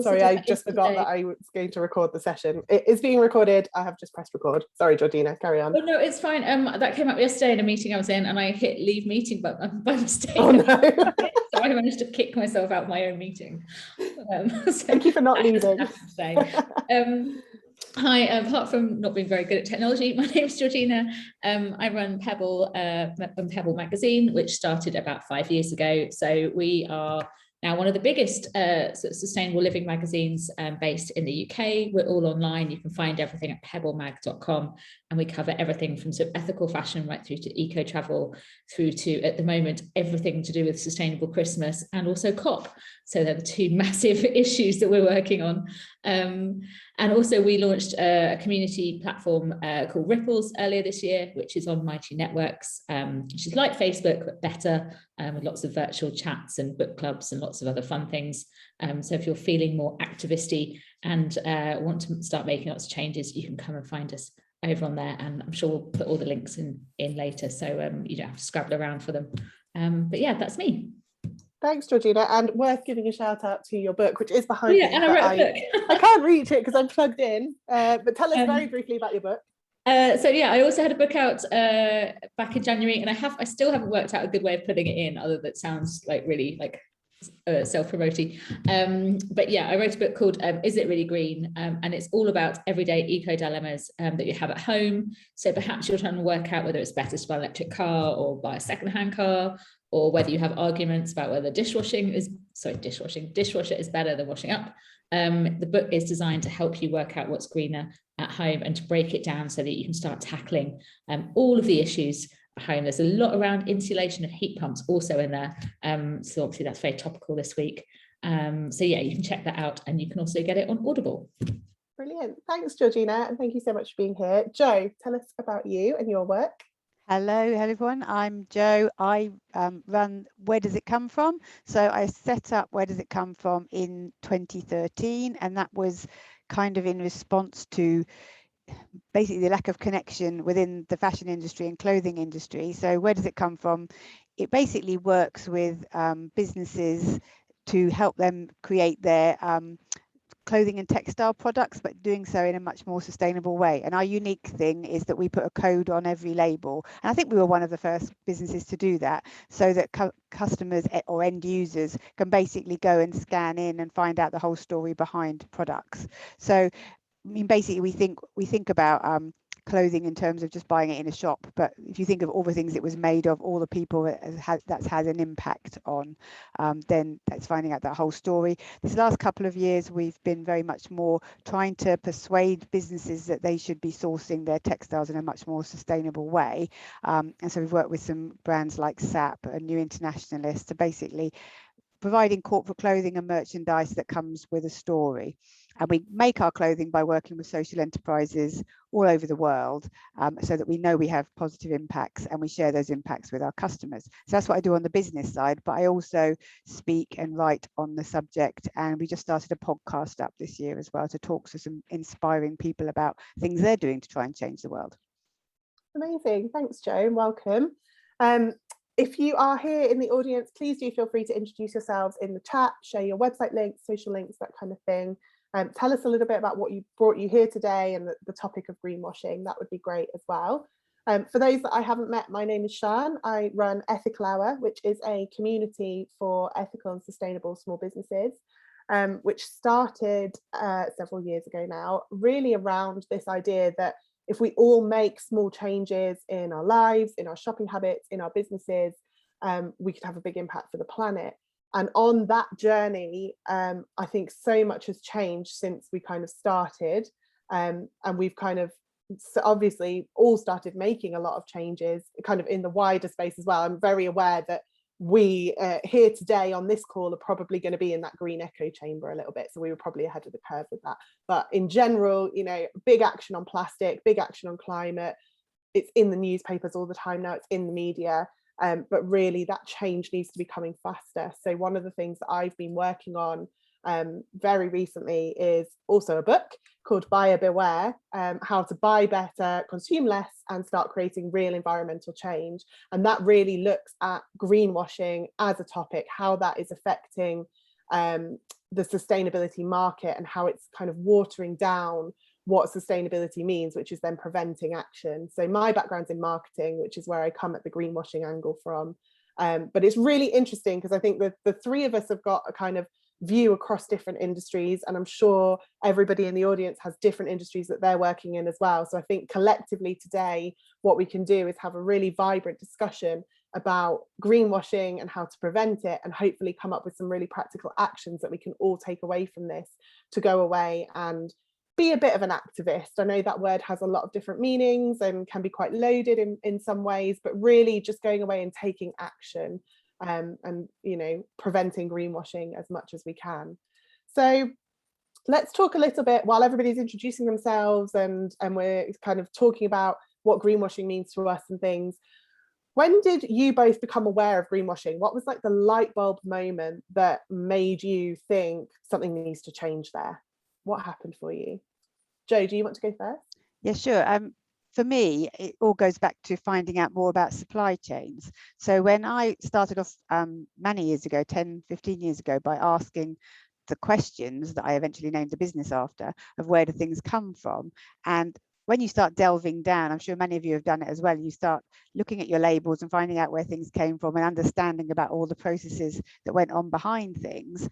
Sorry, I just forgot that I was going to record the session. It is being recorded. I have just pressed record. Sorry, Georgina, carry on. Oh, no, it's fine. That came up yesterday in a meeting I was in, and I hit leave meeting button by mistake. Oh, no. So I managed to kick myself out of my own meeting. So thank you for not leaving. Hi, apart from not being very good at technology, my name is Georgina. I run Pebble magazine, which started about 5 years ago. So we are now one of the biggest sort of sustainable living magazines based in the UK. We're all online. You can find everything at pebblemag.com, and we cover everything from sort of ethical fashion right through to eco travel, through to, at the moment, everything to do with sustainable Christmas and also COP. So they're the two massive issues that we're working on. And also we launched a community platform called Ripples earlier this year, which is on Mighty Networks, which is like Facebook, but better, with lots of virtual chats and book clubs and lots of other fun things. So if you're feeling more activisty and want to start making lots of changes, you can come and find us over on there. And I'm sure we'll put all the links in later, so you don't have to scrabble around for them. But yeah, that's me. Thanks, Georgina, and worth giving a shout out to your book, which is behind me. And I wrote a book. I can't reach it because I'm plugged in, but tell us very briefly about your book. So yeah, I also had a book out back in January, and I still haven't worked out a good way of putting it in, other than it sounds like really like self-promoting. But yeah, I wrote a book called Is It Really Green? And it's all about everyday eco dilemmas that you have at home. So perhaps you're trying to work out whether it's better to buy an electric car or buy a second-hand car, or whether you have arguments about whether dishwasher is better than washing up. The book is designed to help you work out what's greener at home and to break it down so that you can start tackling all of the issues at home. There's a lot around insulation of heat pumps also in there. So obviously that's very topical this week. So yeah, you can check that out, and you can also get it on Audible. Brilliant. Thanks, Georgina, and thank you so much for being here. Jo, tell us about you and your work. Hello everyone, I'm Jo. I run Where Does It Come From? So I set up Where Does It Come From in 2013, and that was kind of in response to basically the lack of connection within the fashion industry and clothing industry. So Where Does It Come From? It basically works with businesses to help them create their clothing and textile products, but doing so in a much more sustainable way. And our unique thing is that we put a code on every label, and I think we were one of the first businesses to do that, so that customers or end users can basically go and scan in and find out the whole story behind products. So I mean, basically we think about clothing in terms of just buying it in a shop, but if you think of all the things it was made of, all the people that's had an impact on, then that's finding out that whole story. This last couple of years we've been very much more trying to persuade businesses that they should be sourcing their textiles in a much more sustainable way, and so we've worked with some brands like SAP and New Internationalist to basically providing corporate clothing and merchandise that comes with a story. And we make our clothing by working with social enterprises all over the world, so that we know we have positive impacts, and we share those impacts with our customers. So that's what I do on the business side, but I also speak and write on the subject, and we just started a podcast up this year as well to talk to some inspiring people about things they're doing to try and change the world. Amazing. Thanks, Jo, and welcome. If you are here in the audience, please do feel free to introduce yourselves in the chat, share your website links, social links, that kind of thing. Tell us a little bit about what brought you here today and the topic of greenwashing. That would be great as well. For those that I haven't met, my name is Shan. I run Ethical Hour, which is a community for ethical and sustainable small businesses, which started several years ago now, really around this idea that if we all make small changes in our lives, in our shopping habits, in our businesses, we could have a big impact for the planet. And on that journey, I think so much has changed since we kind of started, and we've kind of obviously all started making a lot of changes kind of in the wider space as well. I'm very aware that we here today on this call are probably going to be in that green echo chamber a little bit, so we were probably ahead of the curve with that. But in general, you know, big action on plastic, big action on climate, it's in the newspapers all the time now, it's in the media. But really that change needs to be coming faster. So one of the things that I've been working on very recently is also a book called Buyer Beware, how to buy better, consume less, and start creating real environmental change. And that really looks at greenwashing as a topic, how that is affecting the sustainability market and how it's kind of watering down what sustainability means, which is then preventing action. So my background's in marketing, which is where I come at the greenwashing angle from. But it's really interesting because I think that the three of us have got a kind of view across different industries, and I'm sure everybody in the audience has different industries that they're working in as well. So I think collectively today what we can do is have a really vibrant discussion about greenwashing and how to prevent it, and hopefully come up with some really practical actions that we can all take away from this to go away and be a bit of an activist. I know that word has a lot of different meanings and can be quite loaded in some ways, but really just going away and taking action, and preventing greenwashing as much as we can. So let's talk a little bit while everybody's introducing themselves and we're kind of talking about what greenwashing means to us and things. When did you both become aware of greenwashing? What was like the light bulb moment that made you think something needs to change there? What happened for you? Jo, do you want to go first? Yeah, sure. For me, it all goes back to finding out more about supply chains. So when I started off many years ago, 10, 15 years ago, by asking the questions that I eventually named the business after, of where do things come from? And when you start delving down, I'm sure many of you have done it as well, you start looking at your labels and finding out where things came from and understanding about all the processes that went on behind things.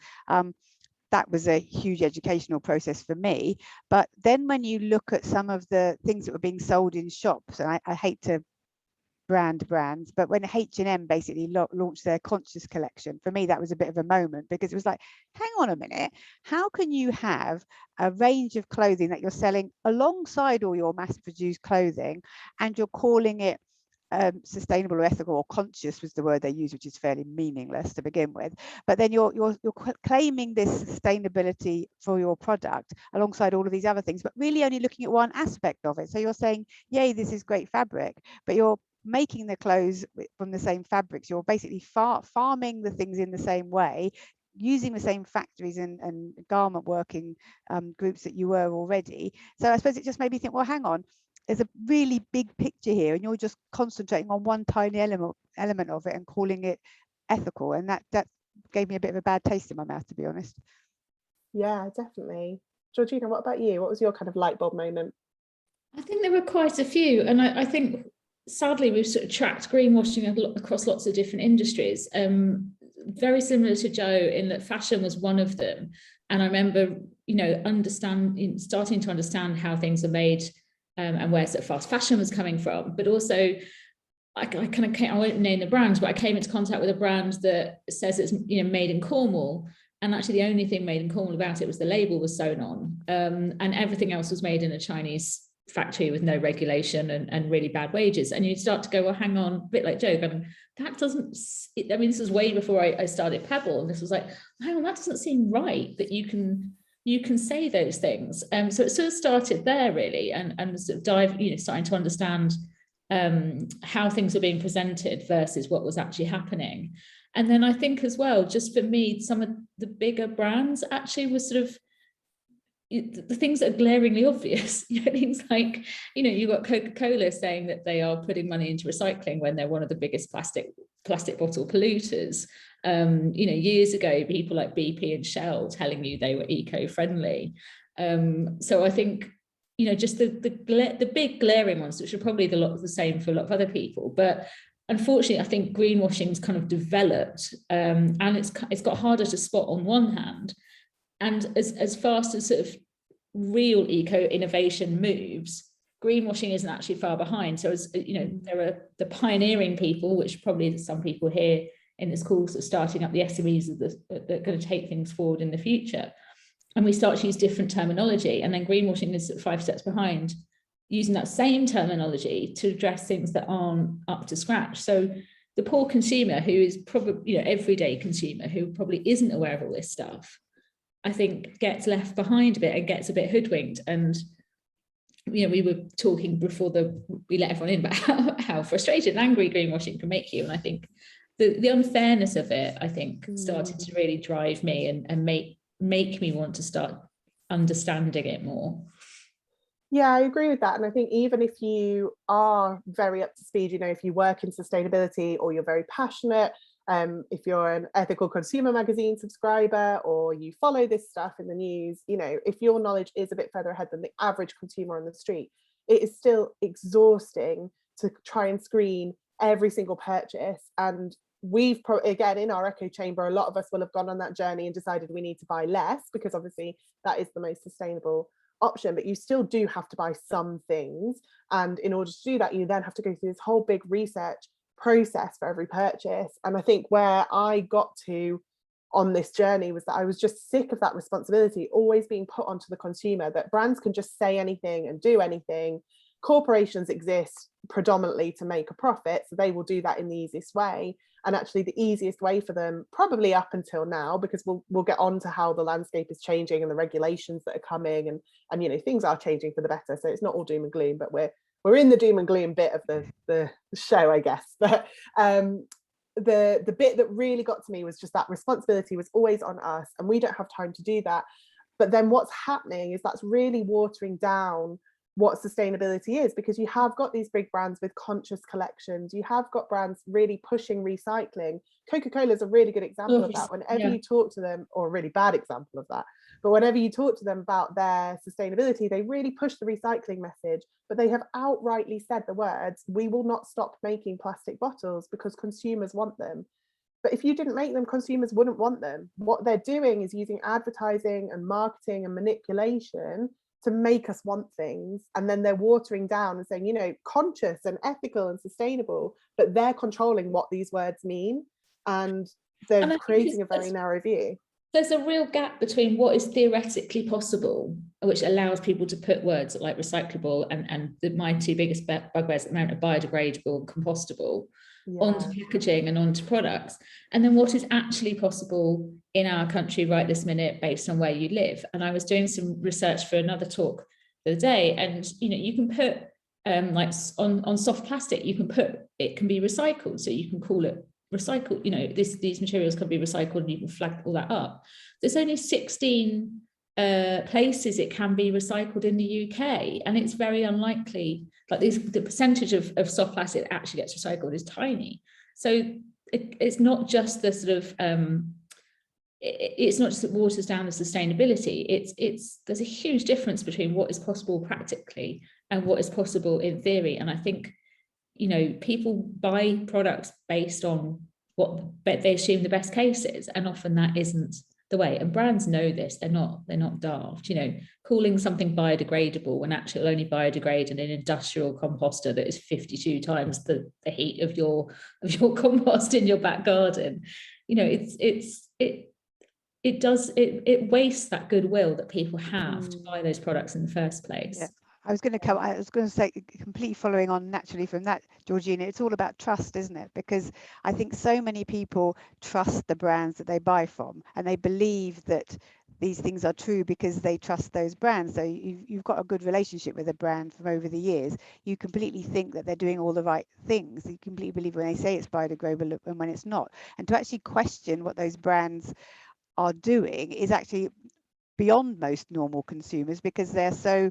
That was a huge educational process for me. But then when you look at some of the things that were being sold in shops, and I hate to brand brands, but when H&M basically launched their conscious collection, for me that was a bit of a moment, because it was like, hang on a minute, how can you have a range of clothing that you're selling alongside all your mass-produced clothing and you're calling it sustainable or ethical, or conscious was the word they use, which is fairly meaningless to begin with, but then you're claiming this sustainability for your product alongside all of these other things, but really only looking at one aspect of it. So you're saying, yay, this is great fabric, but you're making the clothes from the same fabrics. You're basically farming the things in the same way, using the same factories and garment working groups that you were already. So I suppose it just made me think, well, hang on, there's a really big picture here, and you're just concentrating on one tiny element of it and calling it ethical, and that gave me a bit of a bad taste in my mouth, to be honest. Yeah, definitely. Georgina, what about you? What was your kind of light bulb moment? I think there were quite a few, and I think sadly we've sort of tracked greenwashing across lots of different industries. Very similar to Jo in that fashion was one of them, and I remember starting to understand how things are made. And where sort of fast fashion was coming from, but also I won't name the brand, but I came into contact with a brand that says it's made in Cornwall, and actually the only thing made in Cornwall about it was the label was sewn on, and everything else was made in a Chinese factory with no regulation and really bad wages. And you start to go, well, hang on, a bit like Jo, that doesn't. I mean, this was way before I started Pebble, and this was like, hang on, that doesn't seem right that you can say those things. So it sort of started there really, and sort of starting to understand how things were being presented versus what was actually happening. And then I think as well, just for me, some of the bigger brands actually was sort of the things that are glaringly obvious, things like, you've got Coca-Cola saying that they are putting money into recycling when they're one of the biggest plastic bottle polluters. Years ago, people like BP and Shell telling you they were eco-friendly. So I think, just the big glaring ones, which are probably the same for a lot of other people. But unfortunately, I think greenwashing's kind of developed, and it's got harder to spot on one hand. And as fast as sort of real eco-innovation moves, greenwashing isn't actually far behind. So as there are the pioneering people, which probably some people here in this course are starting up the SMEs that are going to take things forward in the future. And we start to use different terminology, and then greenwashing is 5 steps behind, using that same terminology to address things that aren't up to scratch. So the poor consumer, who is probably, everyday consumer, who probably isn't aware of all this stuff, I think gets left behind a bit and gets a bit hoodwinked. And we were talking before we let everyone in about how frustrated and angry greenwashing can make you. And I think the unfairness of it, I think, started to really drive me and make make me want to start understanding it more. Yeah, I agree with that. And I think even if you are very up to speed, you know, if you work in sustainability or you're very passionate, if you're an ethical consumer magazine subscriber or you follow this stuff in the news, you know, if your knowledge is a bit further ahead than the average consumer on the street, it is still exhausting to try and screen every single purchase. And we've again, in our echo chamber, a lot of us will have gone on that journey and decided we need to buy less, because obviously that is the most sustainable option, but you still do have to buy some things. And in order to do that, you then have to go through this whole big research process for every purchase. And I think where I got to on this journey was that I was just sick of that responsibility always being put onto the consumer, that brands can just say anything and do anything. Corporations exist predominantly to make a profit, so they will do that in the easiest way. And actually the easiest way for them, probably up until now, because we'll get on to how the landscape is changing and the regulations that are coming, and you know, things are changing for the better, so it's not all doom and gloom, but we're in the doom and gloom bit of the show, I guess. But the bit that really got to me was just that responsibility was always on us, and we don't have time to do that. But then what's happening is that's really watering down what sustainability is, because you have got these big brands with conscious collections, you have got brands really pushing recycling. Coca-Cola is a really good example of that. Whenever you talk to them, or a really bad example of that, but whenever you talk to them about their sustainability, they really push the recycling message, but they have outrightly said the words, we will not stop making plastic bottles because consumers want them. But if you didn't make them, consumers wouldn't want them. What they're doing is using advertising and marketing and manipulation to make us want things, and then they're watering down and saying, you know, conscious and ethical and sustainable, but they're controlling what these words mean, and they're creating a very narrow view. There's a real gap between what is theoretically possible, which allows people to put words like recyclable and my two biggest bugbears at the moment are biodegradable and compostable, onto packaging and onto products, and then what is actually possible in our country right this minute based on where you live. And I was doing some research for another talk the other day, and you know, you can put like on soft plastic, you can put it can be recycled, so you can call it recycled, you know, these materials can be recycled, and you can flag all that up. There's only 16 places it can be recycled in the UK, and it's very unlikely, like the percentage of soft plastic that actually gets recycled is tiny. So it's not just the sort of it's not just that waters down the sustainability, it's there's a huge difference between what is possible practically and what is possible in theory. And I think, you know, people buy products based on what they assume the best case is, and often that isn't the way. And brands know this. They're not daft. You know, calling something biodegradable when actually it'll only biodegrade in an industrial composter that is 52 times the heat of your compost in your back garden. You know, it wastes that goodwill that people have to buy those products in the first place. Yeah. I was going to say, completely following on naturally from that, Georgina, it's all about trust, isn't it? Because I think so many people trust the brands that they buy from, and they believe that these things are true because they trust those brands. So you've got a good relationship with a brand from over the years. You completely think that they're doing all the right things. You completely believe when they say it's biodegradable and when it's not. And to actually question what those brands are doing is actually beyond most normal consumers, because they're so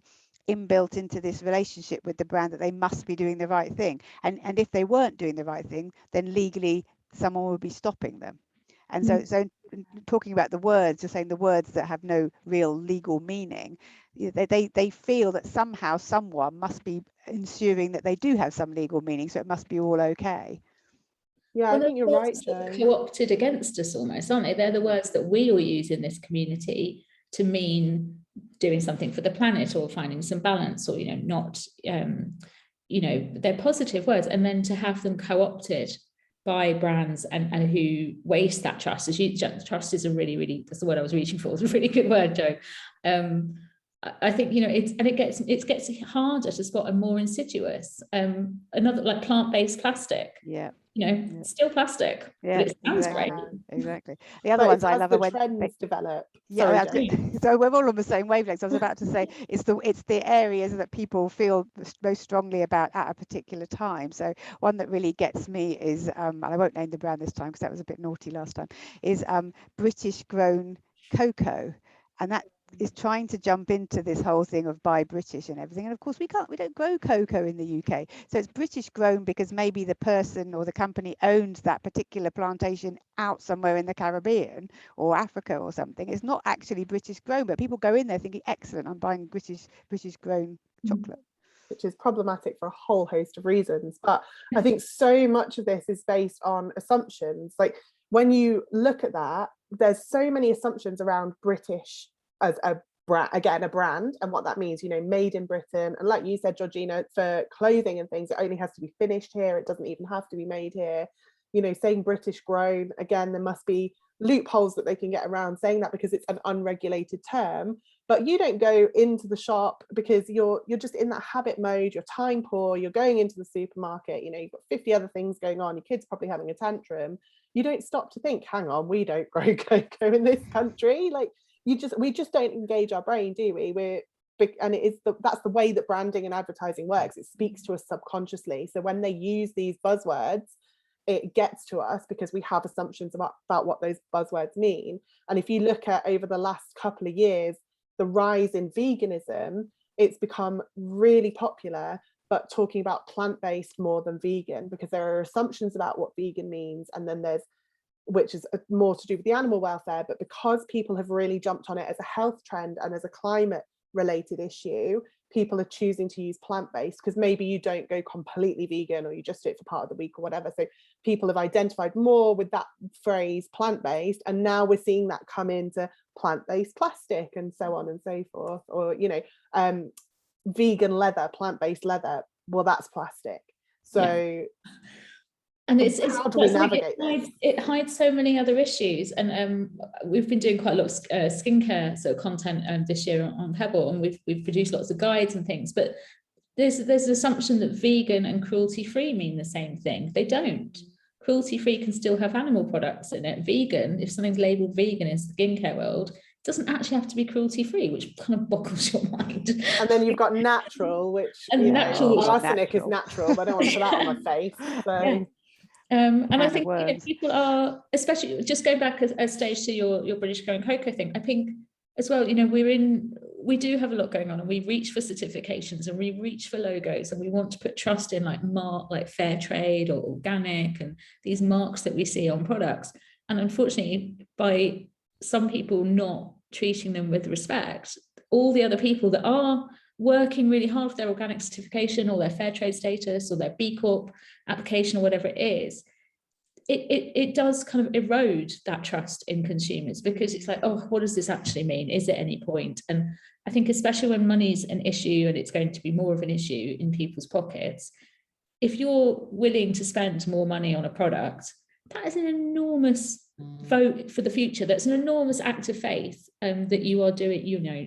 inbuilt into this relationship with the brand that they must be doing the right thing, and if they weren't doing the right thing, then legally someone would be stopping them. And so talking about the words, you're saying the words that have no real legal meaning, they feel that somehow someone must be ensuring that they do have some legal meaning, so it must be all okay. Yeah, I think you're right, Jo. Co-opted against us almost, aren't they? They're the words that we all use in this community to mean doing something for the planet or finding some balance, or, you know, not, you know, they're positive words. And then to have them co-opted by brands and who waste that trust, trust is a really, that's the word I was reaching for. It's a really good word, Jo. I think, you know, it gets harder to spot and more insidious. Another, like plant-based plastic. Yeah. You know, still plastic. Yeah, but it sounds exactly. great. Exactly. The other ones I love are when trends develop. Yeah, so we're all on the same wavelengths. I was about to say it's the areas that people feel most strongly about at a particular time. So one that really gets me is, and I won't name the brand this time because that was a bit naughty last time, is British grown cocoa. and that is trying to jump into this whole thing of buy British and everything. And of course we don't grow cocoa in the UK, so it's British grown because maybe the person or the company owns that particular plantation out somewhere in the Caribbean or Africa or something. It's not actually British grown, but people go in there thinking, excellent, I'm buying British grown chocolate. Which is problematic for a whole host of reasons. But I think so much of this is based on assumptions. Like when you look at that, there's so many assumptions around British as a brand, again, a brand, and what that means, you know, made in Britain. And like you said, Georgina, for clothing and things, it only has to be finished here. It doesn't even have to be made here. You know, saying British grown, again, there must be loopholes that they can get around saying that because it's an unregulated term. But you don't go into the shop because you're just in that habit mode, you're time poor, you're going into the supermarket, you know, you've got 50 other things going on, your kid's probably having a tantrum. You don't stop to think, hang on, we don't grow cocoa in this country. Like we just don't engage our brain, do we? And that's the way that branding and advertising works. It speaks to us subconsciously. So when they use these buzzwords, it gets to us because we have assumptions about what those buzzwords mean. And if you look at over the last couple of years, the rise in veganism, it's become really popular, but talking about plant-based more than vegan, because there are assumptions about what vegan means, and then there's, which is more to do with the animal welfare, but because people have really jumped on it as a health trend and as a climate related issue, people are choosing to use plant-based because maybe you don't go completely vegan or you just do it for part of the week or whatever. So people have identified more with that phrase plant-based, and now we're seeing that come into plant-based plastic and so on and so forth. Or, you know, vegan leather, plant-based leather, well, that's plastic. So yeah. And it's how do we navigate this? It hides so many other issues. And we've been doing quite a lot of skincare sort of content this year on Pebble, and we've produced lots of guides and things. But there's an assumption that vegan and cruelty-free mean the same thing. They don't. Cruelty-free can still have animal products in it. Vegan, if something's labelled vegan in the skincare world, it doesn't actually have to be cruelty-free, which kind of boggles your mind. And then you've got natural, which arsenic is natural, but I don't want to put that on my face. So. Yeah. And I think people are, especially just go back a stage to your British grown cocoa thing. I think as well, you know, we do have a lot going on, and we reach for certifications and we reach for logos, and we want to put trust in like fair trade or organic and these marks that we see on products. And unfortunately, by some people not treating them with respect, all the other people that are working really hard for their organic certification or their fair trade status or their B Corp application or whatever it is, it does kind of erode that trust in consumers, because it's like, oh, what does this actually mean? Is there any point? And I think especially when money's an issue and it's going to be more of an issue in people's pockets, if you're willing to spend more money on a product, that is an enormous vote for the future. That's an enormous act of faith that you are doing, you know,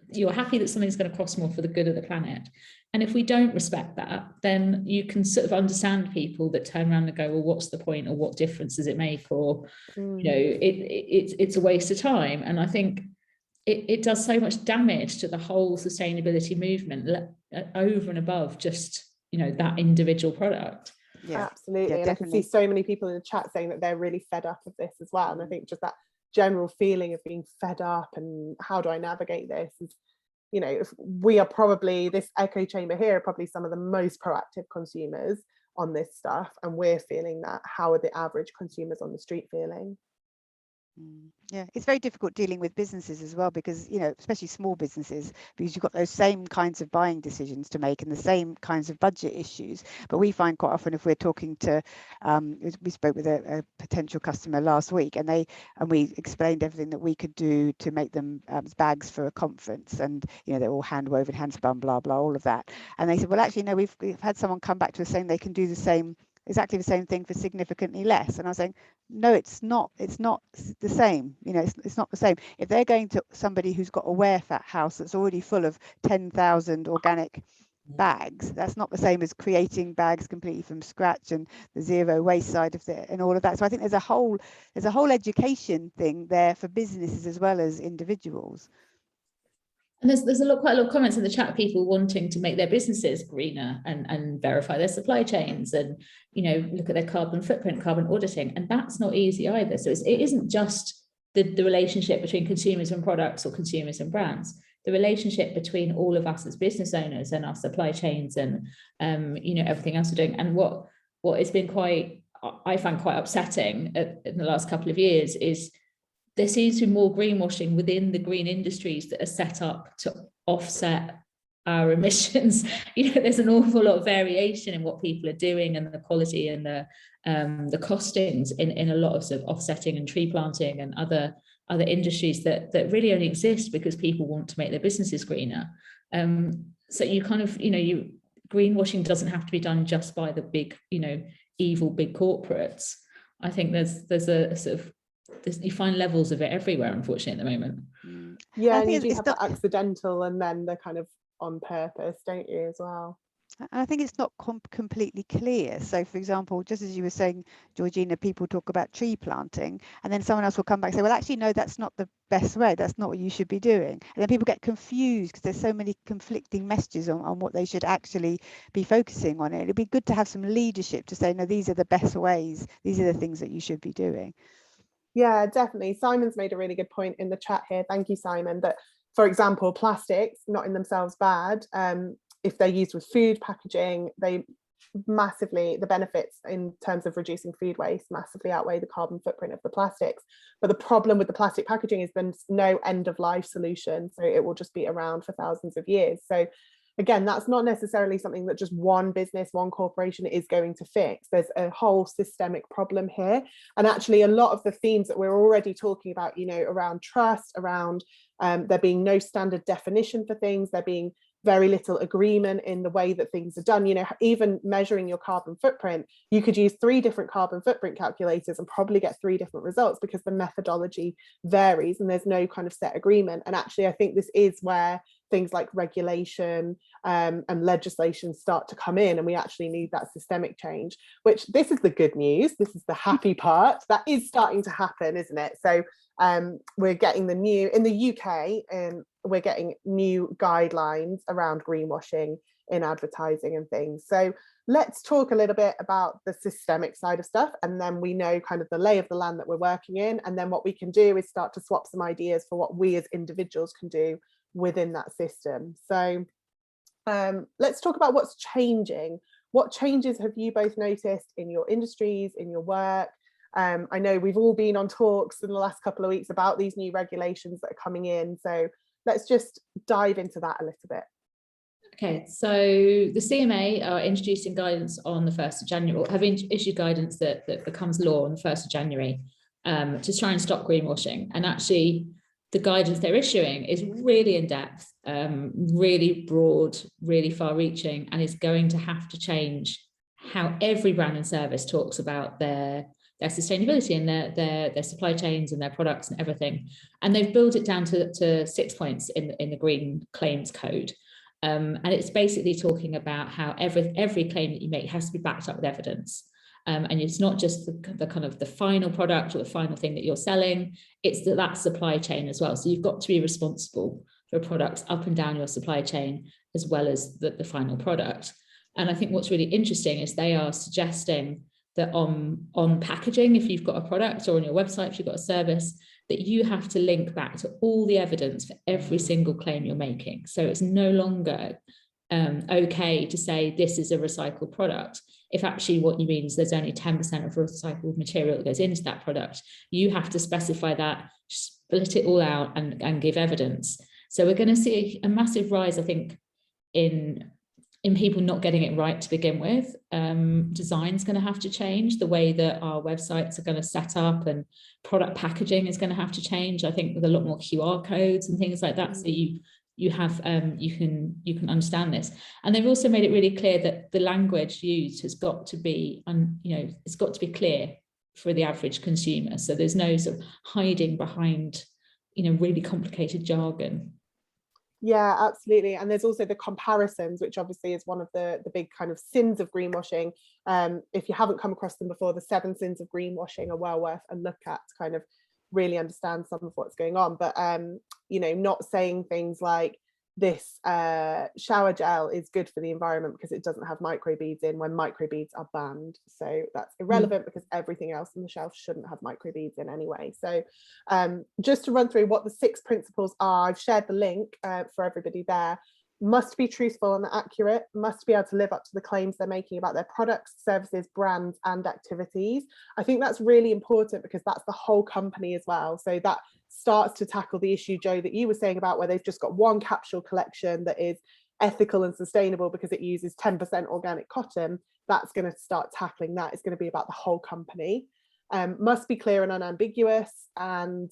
you're happy that something's going to cost more for the good of the planet. And if we don't respect that, then you can sort of understand people that turn around and go, well, what's the point, or what difference does it make, or you know, it's a waste of time. And I think it does so much damage to the whole sustainability movement over and above just, you know, that individual product. Yeah, absolutely. And definitely. I can see so many people in the chat saying that they're really fed up of this as well. And I think just that general feeling of being fed up and how do I navigate this is, you know, if we are probably, this echo chamber here are probably some of the most proactive consumers on this stuff, and we're feeling that. How are the average consumers on the street feeling? Yeah, it's very difficult dealing with businesses as well, because, you know, especially small businesses, because you've got those same kinds of buying decisions to make and the same kinds of budget issues. But we find quite often, if we're talking to, we spoke with a potential customer last week, and we explained everything that we could do to make them bags for a conference, and, you know, they're all hand woven, hand spun, blah blah, all of that. And they said, well, actually, no, we've had someone come back to us saying they can do exactly the same thing for significantly less. And I was saying, no, it's not the same. You know, it's not the same. If they're going to somebody who's got a ware-fat house that's already full of 10,000 organic bags, that's not the same as creating bags completely from scratch and the zero waste side of it and all of that. So I think there's a whole education thing there for businesses as well as individuals. And there's quite a lot of comments in the chat, people wanting to make their businesses greener and verify their supply chains and, you know, look at their carbon footprint, carbon auditing, and that's not easy either. So it isn't just the relationship between consumers and products or consumers and brands, the relationship between all of us as business owners and our supply chains and everything else we're doing. And what has been I find quite upsetting in the last couple of years is there seems to be more greenwashing within the green industries that are set up to offset our emissions. There's an awful lot of variation in what people are doing and the quality and the costings in a lot of sort of offsetting and tree planting and other industries that really only exist because people want to make their businesses greener. So you kind of, greenwashing doesn't have to be done just by the big, evil big corporates. I think there's a sort of, you find levels of it everywhere, unfortunately, at the moment. Yeah, and you do have the accidental and then the kind of on purpose, don't you, as well? I think it's not completely clear. So, for example, just as you were saying, Georgina, people talk about tree planting, and then someone else will come back and say, well, actually, no, that's not the best way. That's not what you should be doing. And then people get confused because there's so many conflicting messages on what they should actually be focusing on. It'd be good to have some leadership to say, no, these are the best ways. These are the things that you should be doing. Yeah, definitely. Simon's made a really good point in the chat here. Thank you, Simon. That, for example, plastics, not in themselves bad. If they're used with food packaging, they massively, the benefits in terms of reducing food waste massively outweigh the carbon footprint of the plastics. But the problem with the plastic packaging is there's no end of life solution. So it will just be around for thousands of years. So again, that's not necessarily something that just one business, one corporation is going to fix. There's a whole systemic problem here. And actually a lot of the themes that we're already talking about, around trust, around there being no standard definition for things, there being very little agreement in the way that things are done. Even measuring your carbon footprint, you could use 3 different carbon footprint calculators and probably get 3 different results because the methodology varies and there's no kind of set agreement. And actually, I think this is where things like regulation and legislation start to come in, and we actually need that systemic change, which this is the good news. This is the happy part that is starting to happen, isn't it? So we're getting the new, in the UK, we're getting new guidelines around greenwashing in advertising and things. So let's talk a little bit about the systemic side of stuff, and then we know kind of the lay of the land that we're working in, and then what we can do is start to swap some ideas for what we as individuals can do within that system. So let's talk about what's changing. What changes have you both noticed in your industries, in your work? I know we've all been on talks in the last couple of weeks about these new regulations that are coming in. So let's just dive into that a little bit. Okay, so the CMA are introducing guidance on the 1st of January, or have issued guidance that becomes law on the 1st of January to try and stop greenwashing. And actually, the guidance they're issuing is really in depth, really broad, really far reaching, and is going to have to change how every brand and service talks about their sustainability and their supply chains and their products and everything. And they've built it down to 6 points in the Green Claims Code. And it's basically talking about how every claim that you make has to be backed up with evidence. And it's not just the kind of the final product or the final thing that you're selling, it's that supply chain as well. So you've got to be responsible for products up and down your supply chain, as well as the final product. And I think what's really interesting is they are suggesting that on packaging, if you've got a product, or on your website, if you've got a service, that you have to link back to all the evidence for every single claim you're making. So it's no longer okay to say this is a recycled product if actually what you mean is there's only 10% of recycled material that goes into that product. You have to specify that, split it all out and give evidence. So we're going to see a massive rise, I think, in people not getting it right to begin with. Design's going to have to change. The way that our websites are going to set up and product packaging is going to have to change, I think, with a lot more QR codes and things like that. So you can understand this. And they've also made it really clear that the language used has got to be, it's got to be clear for the average consumer. So there's no sort of hiding behind, really complicated jargon. Yeah, absolutely. And there's also the comparisons, which obviously is one of the big kind of sins of greenwashing. If you haven't come across them before, the 7 sins of greenwashing are well worth a look at to kind of really understand some of what's going on. But, not saying things like, this shower gel is good for the environment because it doesn't have microbeads in, when microbeads are banned. So that's irrelevant because everything else on the shelf shouldn't have microbeads in anyway. So just to run through what the 6 principles are, I've shared the link for everybody there. Must be truthful and accurate, must be able to live up to the claims they're making about their products, services, brands and activities. I think that's really important because that's the whole company as well. So that starts to tackle the issue, Joe, that you were saying about where they've just got one capsule collection that is ethical and sustainable because it uses 10% organic cotton. That's going to start tackling that. It's going to be about the whole company. Must be clear and unambiguous, and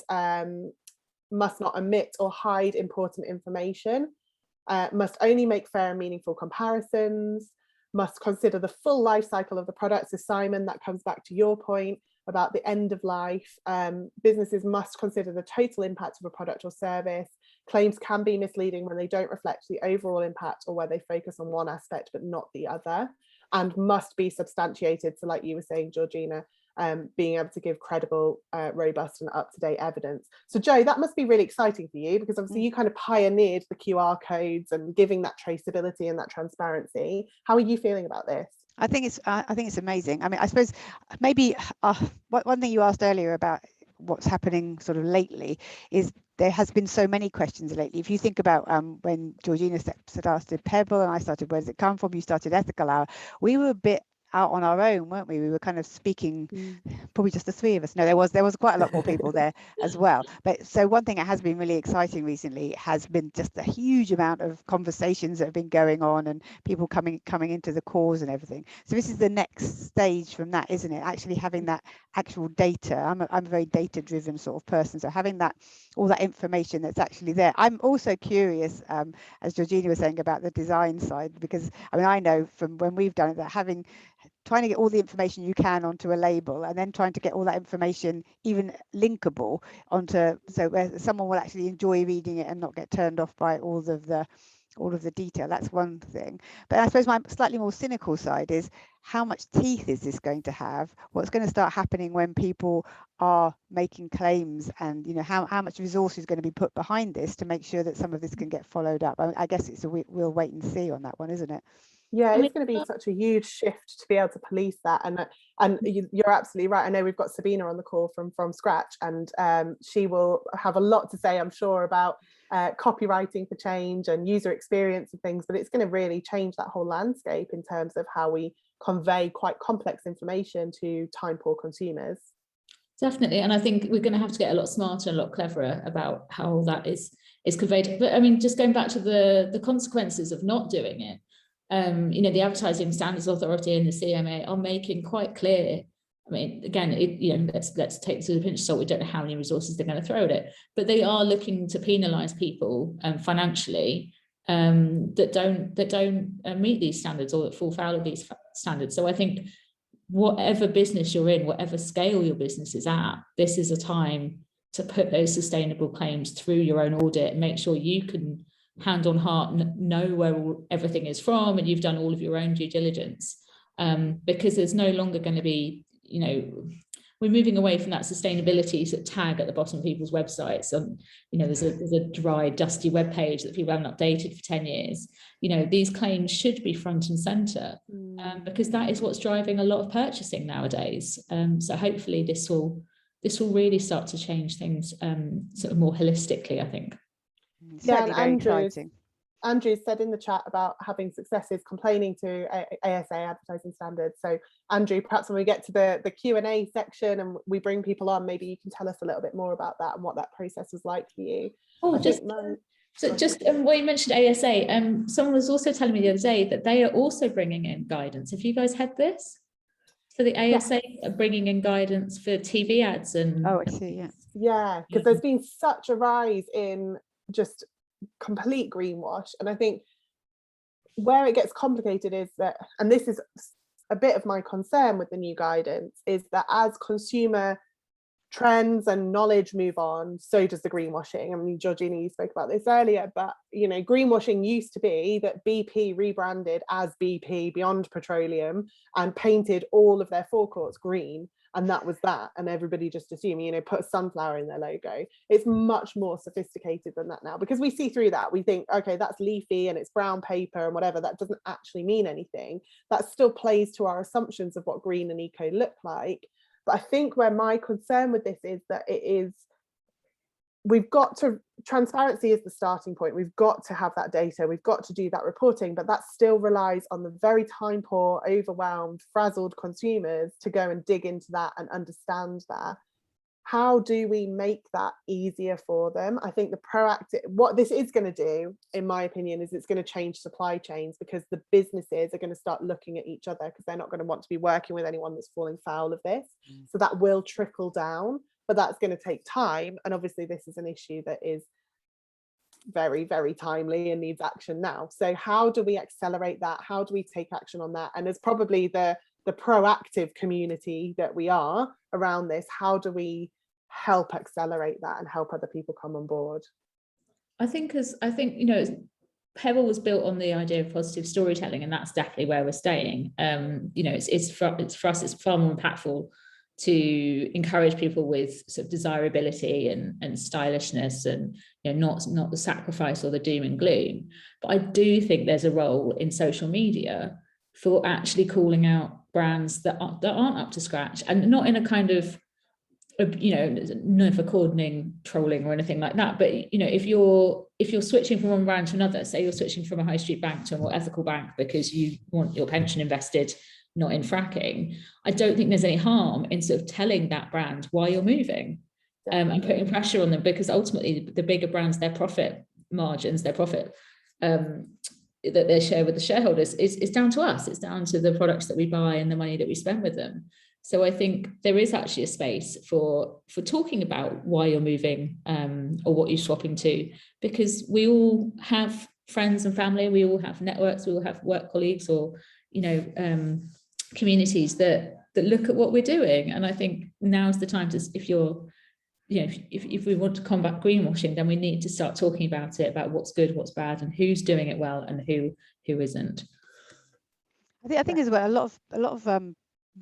must not omit or hide important information. Must only make fair and meaningful comparisons, must consider the full life cycle of the product. So Simon, that comes back to your point about the end of life. Businesses must consider the total impact of a product or service. Claims can be misleading when they don't reflect the overall impact or where they focus on one aspect but not the other, and must be substantiated. So like you were saying, Georgina, being able to give credible, robust and up-to-date evidence. So Joe, that must be really exciting for you because obviously you kind of pioneered the QR codes and giving that traceability and that transparency. How are you feeling about this? I think it's amazing. I mean, I suppose maybe one thing you asked earlier about what's happening sort of lately is there has been so many questions lately. If you think about when Georgina started Pebble and I started Where Does It Come From, you started Ethical Hour, we were a bit out on our own, weren't we? We were kind of speaking, probably just the 3 of us. No, there was quite a lot more people there as well. But so one thing that has been really exciting recently has been just a huge amount of conversations that have been going on and people coming into the cause and everything. So this is the next stage from that, isn't it? Actually having that actual data. I'm a very data driven sort of person. So having that, all that information that's actually there. I'm also curious, as Georgina was saying, about the design side, because I mean, I know from when we've done it that trying to get all the information you can onto a label and then trying to get all that information even linkable onto, so where someone will actually enjoy reading it and not get turned off by all of the detail. That's one thing. But I suppose my slightly more cynical side is, how much teeth is this going to have? What's going to start happening when people are making claims, and how much resource is going to be put behind this to make sure that some of this can get followed up? I guess we'll wait and see on that one, isn't it? Yeah, it's going to be such a huge shift to be able to police that, and you're absolutely right. I know we've got Sabina on the call from Scratch, and she will have a lot to say, I'm sure, about copywriting for change and user experience and things. But it's going to really change that whole landscape in terms of how we convey quite complex information to time-poor consumers. Definitely, and I think we're going to have to get a lot smarter and a lot cleverer about how that is conveyed. But I mean, just going back to the consequences of not doing it. The Advertising Standards Authority and the CMA are making quite clear. I mean, again, let's take this with a pinch of salt. We don't know how many resources they're going to throw at it, but they are looking to penalise people financially that don't meet these standards or that fall foul of these standards. So I think whatever business you're in, whatever scale your business is at, this is a time to put those sustainable claims through your own audit and make sure you can, hand on heart, know where everything is from, and you've done all of your own due diligence, because there's no longer going to be, we're moving away from that sustainability sort of tag at the bottom of people's websites. There's a dry, dusty web page that people haven't updated for 10 years. These claims should be front and center, because that is what's driving a lot of purchasing nowadays. So hopefully this will really start to change things sort of more holistically, I think. Yeah, and Andrew said in the chat about having successes complaining to ASA Advertising Standards. So Andrew, perhaps when we get to the Q&A section and we bring people on, maybe you can tell us a little bit more about that and what that process was like for you. What you mentioned ASA, someone was also telling me the other day that they are also bringing in guidance. Have you guys had this? So the ASA are bringing in guidance for TV ads and... Oh, I see, yeah, because there's been such a rise in just complete greenwash, and I think where it gets complicated is that, and this is a bit of my concern with the new guidance, is that as consumer trends and knowledge move on, so does the greenwashing. I mean, Georgina, you spoke about this earlier, but greenwashing used to be that BP rebranded as BP, Beyond Petroleum, and painted all of their forecourts green. and that was that, and everybody just assumed, you know, put a sunflower in their logo. It's much more sophisticated than that now, because we see through that. We think, okay, that's leafy and it's brown paper and whatever. That doesn't actually mean anything. That still plays to our assumptions of what green and eco look like. But I think where my concern with this is that we've got to, transparency is the starting point. We've got to have that data, we've got to do that reporting, but that still relies on the very time poor, overwhelmed, frazzled consumers to go and dig into that and understand that. How do we make that easier for them? I think the proactive, what this is going to do, in my opinion, is it's going to change supply chains, because the businesses are going to start looking at each other, because they're not going to want to be working with anyone that's falling foul of this. So that will trickle down, but that's going to take time. And obviously this is an issue that is very, very timely and needs action now. So how do we accelerate that? How do we take action on that? And as probably the proactive community that we are around this, how do we help accelerate that and help other people come on board? I think, you know, Pebble was built on the idea of positive storytelling, and that's definitely where we're staying. You know, it's for us, it's far more impactful to encourage people with sort of desirability and stylishness, and, you know, not the sacrifice or the doom and gloom. But I do think there's a role in social media for actually calling out brands that aren't up to scratch, and not in a kind of, you know, no for cordoning trolling or anything like that. But, you know, if you're switching from one brand to another, say you're switching from a high street bank to a more ethical bank because you want your pension invested not in fracking, I don't think there's any harm in sort of telling that brand why you're moving, and putting pressure on them, because ultimately the bigger brands, their profit margins, their profit that they share with the shareholders is down to us. It's down to the products that we buy and the money that we spend with them. So I think there is actually a space for talking about why you're moving, or what you're swapping to, because we all have friends and family, we all have networks, we all have work colleagues, or, you know, communities that look at what we're doing. And I think now's the time to, if we want to combat greenwashing, then we need to start talking about it, about what's good, what's bad, and who's doing it well and who isn't. I think as well, a lot of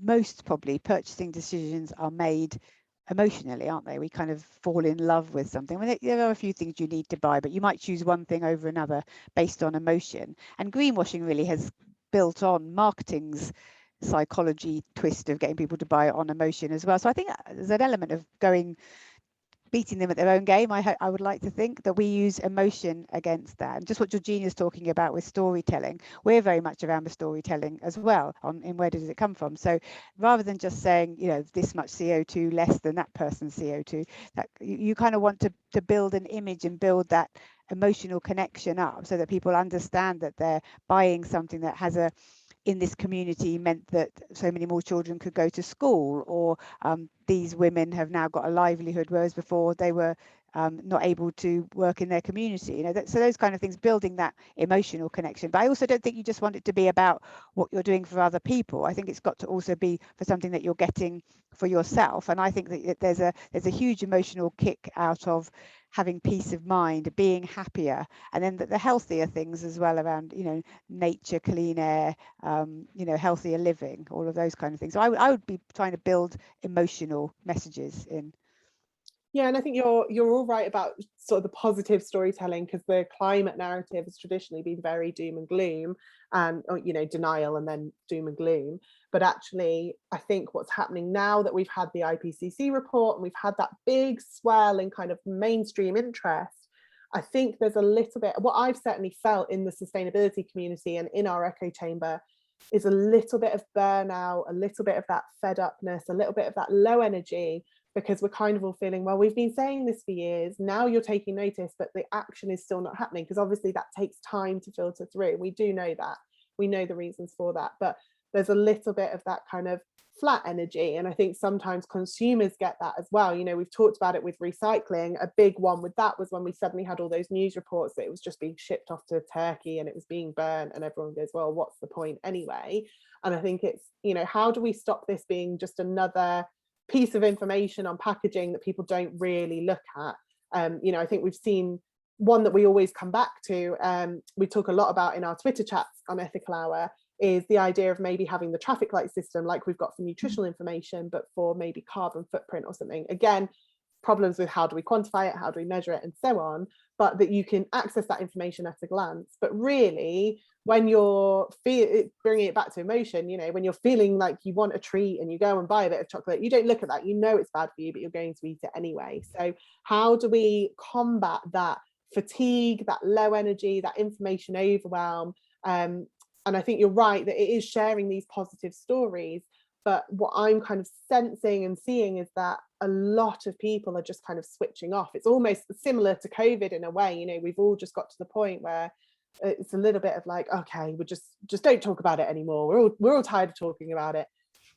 most probably purchasing decisions are made emotionally, aren't they? We kind of fall in love with something. I mean, there are a few things you need to buy, but you might choose one thing over another based on emotion. And greenwashing really has built on marketing's psychology twist of getting people to buy on emotion as well. So I think there's an element of beating them at their own game. I would like to think that we use emotion against that. And just what Georgina's talking about with storytelling, we're very much around the storytelling as well, in where does it come from. So rather than just saying, you know, this much CO2 less than that person's CO2, that you kind of want to build an image and build that emotional connection up, so that people understand that they're buying something that has in this community meant that so many more children could go to school, or these women have now got a livelihood, whereas before they were not able to work in their community. You know, so those kind of things, building that emotional connection. But I also don't think you just want it to be about what you're doing for other people. I think it's got to also be for something that you're getting for yourself. And I think that there's a huge emotional kick out of having peace of mind, being happier, and then the healthier things as well around, you know, nature, clean air, you know, healthier living, all of those kind of things. So I would be trying to build emotional messages in. Yeah, and I think you're all right about sort of the positive storytelling, because the climate narrative has traditionally been very doom and gloom, and, you know, denial and then doom and gloom. But actually, I think what's happening now that we've had the IPCC report and we've had that big swell in kind of mainstream interest, I think there's a little bit, what I've certainly felt in the sustainability community and in our echo chamber, is a little bit of burnout, a little bit of that fed upness, a little bit of that low energy, because we're kind of all feeling, well, we've been saying this for years, now you're taking notice, but the action is still not happening, because obviously that takes time to filter through. We do know that, we know the reasons for that, but there's a little bit of that kind of flat energy. And I think sometimes consumers get that as well. You know, we've talked about it with recycling. A big one with that was when we suddenly had all those news reports that it was just being shipped off to Turkey and it was being burnt, and everyone goes, well, what's the point anyway? And I think it's, you know, how do we stop this being just another piece of information on packaging that people don't really look at? You know, I think we've seen one that we always come back to, we talk a lot about in our Twitter chats on Ethical Hour, is the idea of maybe having the traffic light system like we've got for nutritional information, but for maybe carbon footprint or something. Again, problems with how do we quantify it, how do we measure it, and so on, but that you can access that information at a glance. But really, when you're bringing it back to emotion, you know, when you're feeling like you want a treat and you go and buy a bit of chocolate, you don't look at that, you know it's bad for you, but you're going to eat it anyway. So how do we combat that fatigue, that low energy, that information overwhelm? And I think you're right that it is sharing these positive stories, but what I'm kind of sensing and seeing is that a lot of people are just kind of switching off. It's almost similar to COVID in a way. You know, we've all just got to the point where it's a little bit of like, okay, we just don't talk about it anymore. We're all tired of talking about it.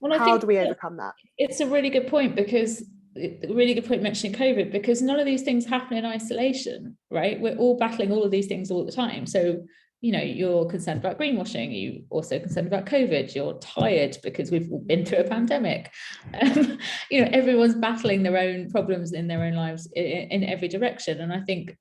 Well, how do we overcome that? It's a really good point, because really good point mentioning COVID, because none of these things happen in isolation, right? We're all battling all of these things all the time. So, you know, you're concerned about greenwashing, you also concerned about COVID, you're tired because we've all been through a pandemic. You know, everyone's battling their own problems in their own lives in every direction. And I think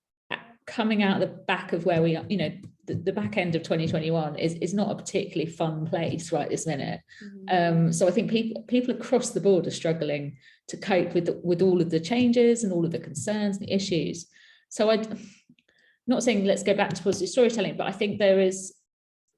coming out the back of where we are, you know, the back end of 2021 is not a particularly fun place right this minute. So I think people across the board are struggling to cope with all of the changes and all of the concerns and the issues. So I'm not saying let's go back to positive storytelling, but I think there is,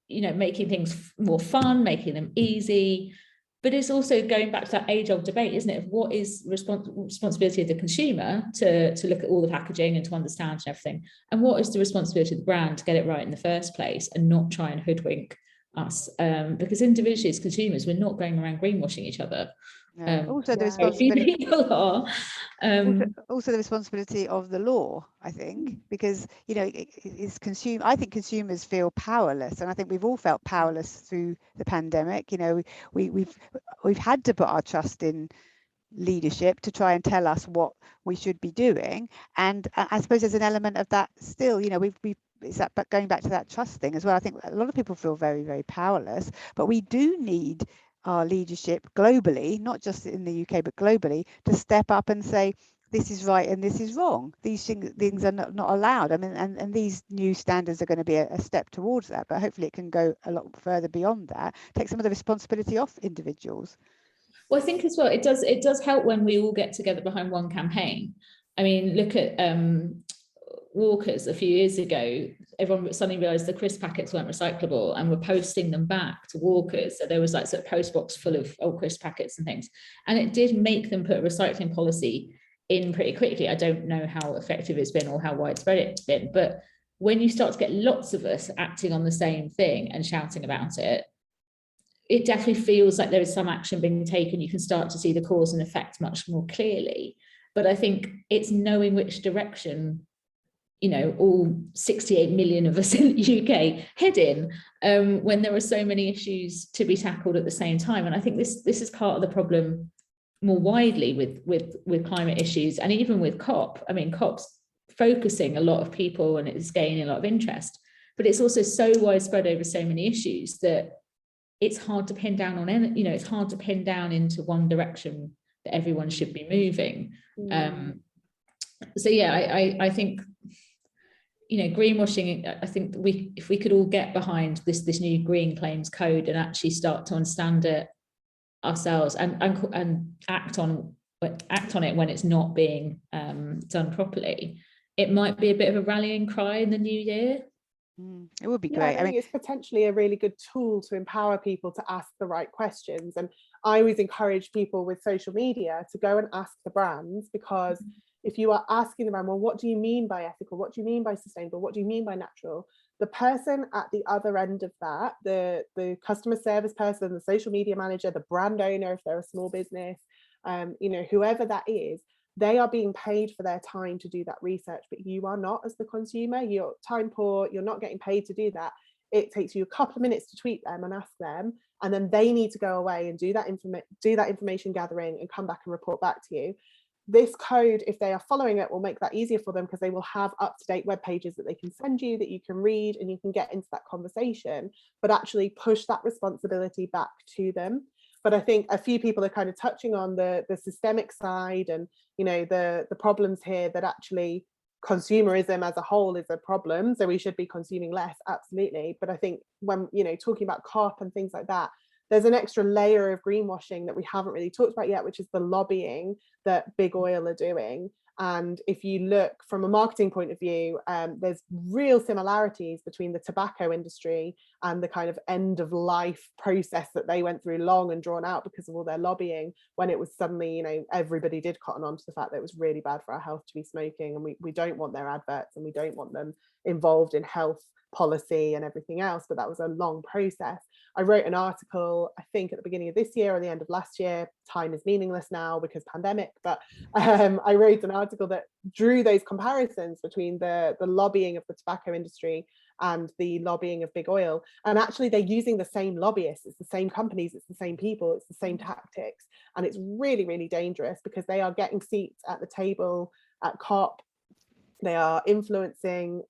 you know, making things more fun, making them easy, but it's also going back to that age-old debate, isn't it, of what is responsibility of the consumer to look at all the packaging and to understand and everything, and what is the responsibility of the brand to get it right in the first place and not try and hoodwink us, because individually as consumers, we're not going around greenwashing each other. Also the responsibility people are also the responsibility of the law, I think, because, you know, I think consumers feel powerless, and I think we've all felt powerless through the pandemic. You know, we've had to put our trust in leadership to try and tell us what we should be doing, and I suppose there's an element of that still. You know, it's that, but going back to that trust thing as well, I think a lot of people feel very, very powerless, but we do need our leadership globally, not just in the UK, but globally, to step up and say, this is right and this is wrong. These things are not allowed. I mean, and these new standards are going to be a step towards that, but hopefully it can go a lot further beyond that, take some of the responsibility off individuals. Well, I think as well, it does help when we all get together behind one campaign. I mean, look at Walkers a few years ago. Everyone suddenly realized the crisp packets weren't recyclable and were posting them back to Walkers. So there was like sort of post box full of old crisp packets and things. And it did make them put a recycling policy in pretty quickly. I don't know how effective it's been or how widespread it's been, but when you start to get lots of us acting on the same thing and shouting about it, it definitely feels like there is some action being taken. You can start to see the cause and effect much more clearly. But I think it's knowing which direction, you know, all 68 million of us in the UK head in, when there are so many issues to be tackled at the same time. And I think this is part of the problem more widely with climate issues, and even with COP. I mean, COP's focusing a lot of people and it's gaining a lot of interest, but it's also so widespread over so many issues that it's hard to pin down on any, you know, it's hard to pin down into one direction that everyone should be moving. So yeah, I think, you know, greenwashing, I think if we could all get behind this new green claims code and actually start to understand it ourselves and act on it when it's not being done properly, it might be a bit of a rallying cry in the new year. It would be great. I think it's potentially a really good tool to empower people to ask the right questions. And I always encourage people with social media to go and ask the brands, because if you are asking the brand, well, what do you mean by ethical? What do you mean by sustainable? What do you mean by natural? The person at the other end of that, the customer service person, the social media manager, the brand owner, if they're a small business, you know, whoever that is, they are being paid for their time to do that research, but you are not as the consumer. You're time poor, you're not getting paid to do that. It takes you a couple of minutes to tweet them and ask them, and then they need to go away and do that information gathering and come back and report back to you. This code, if they are following it, will make that easier for them, because they will have up-to-date web pages that they can send you, that you can read, and you can get into that conversation, but actually push that responsibility back to them. But I think a few people are kind of touching on the systemic side and, you know, the problems here that actually consumerism as a whole is a problem, so we should be consuming less, absolutely. But I think when, you know, talking about COP and things like that, there's an extra layer of greenwashing that we haven't really talked about yet, which is the lobbying that big oil are doing. And if you look from a marketing point of view, there's real similarities between the tobacco industry and the kind of end of life process that they went through, long and drawn out because of all their lobbying, when it was suddenly, you know, everybody did cotton on to the fact that it was really bad for our health to be smoking, and we don't want their adverts, and we don't want them involved in health policy and everything else. But that was a long process. I wrote an article, I think at the beginning of this year or the end of last year. Time is meaningless now because pandemic, but I wrote an article that drew those comparisons between the lobbying of the tobacco industry and the lobbying of big oil. And actually they're using the same lobbyists, it's the same companies, it's the same people, it's the same tactics. And it's really, really dangerous because they are getting seats at the table at COP. They are influencing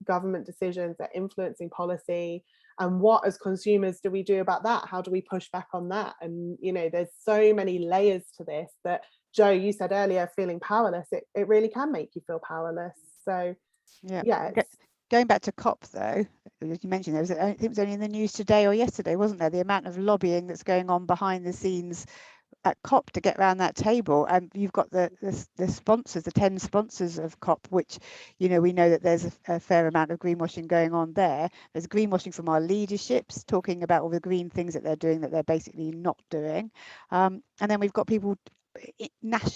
government decisions, they're influencing policy. And what as consumers do we do about that? How do we push back on that? And, you know, there's so many layers to this that, Joe, you said earlier, feeling powerless, it really can make you feel powerless. So, yeah. Going back to COP, though, as you mentioned, I think it was only in the news today or yesterday, wasn't there? The amount of lobbying that's going on behind the scenes at COP to get around that table. And you've got the sponsors, the 10 sponsors of COP, which, you know, we know that there's a fair amount of greenwashing going on there. There's greenwashing from our leaderships, talking about all the green things that they're doing that they're basically not doing. And then we've got people,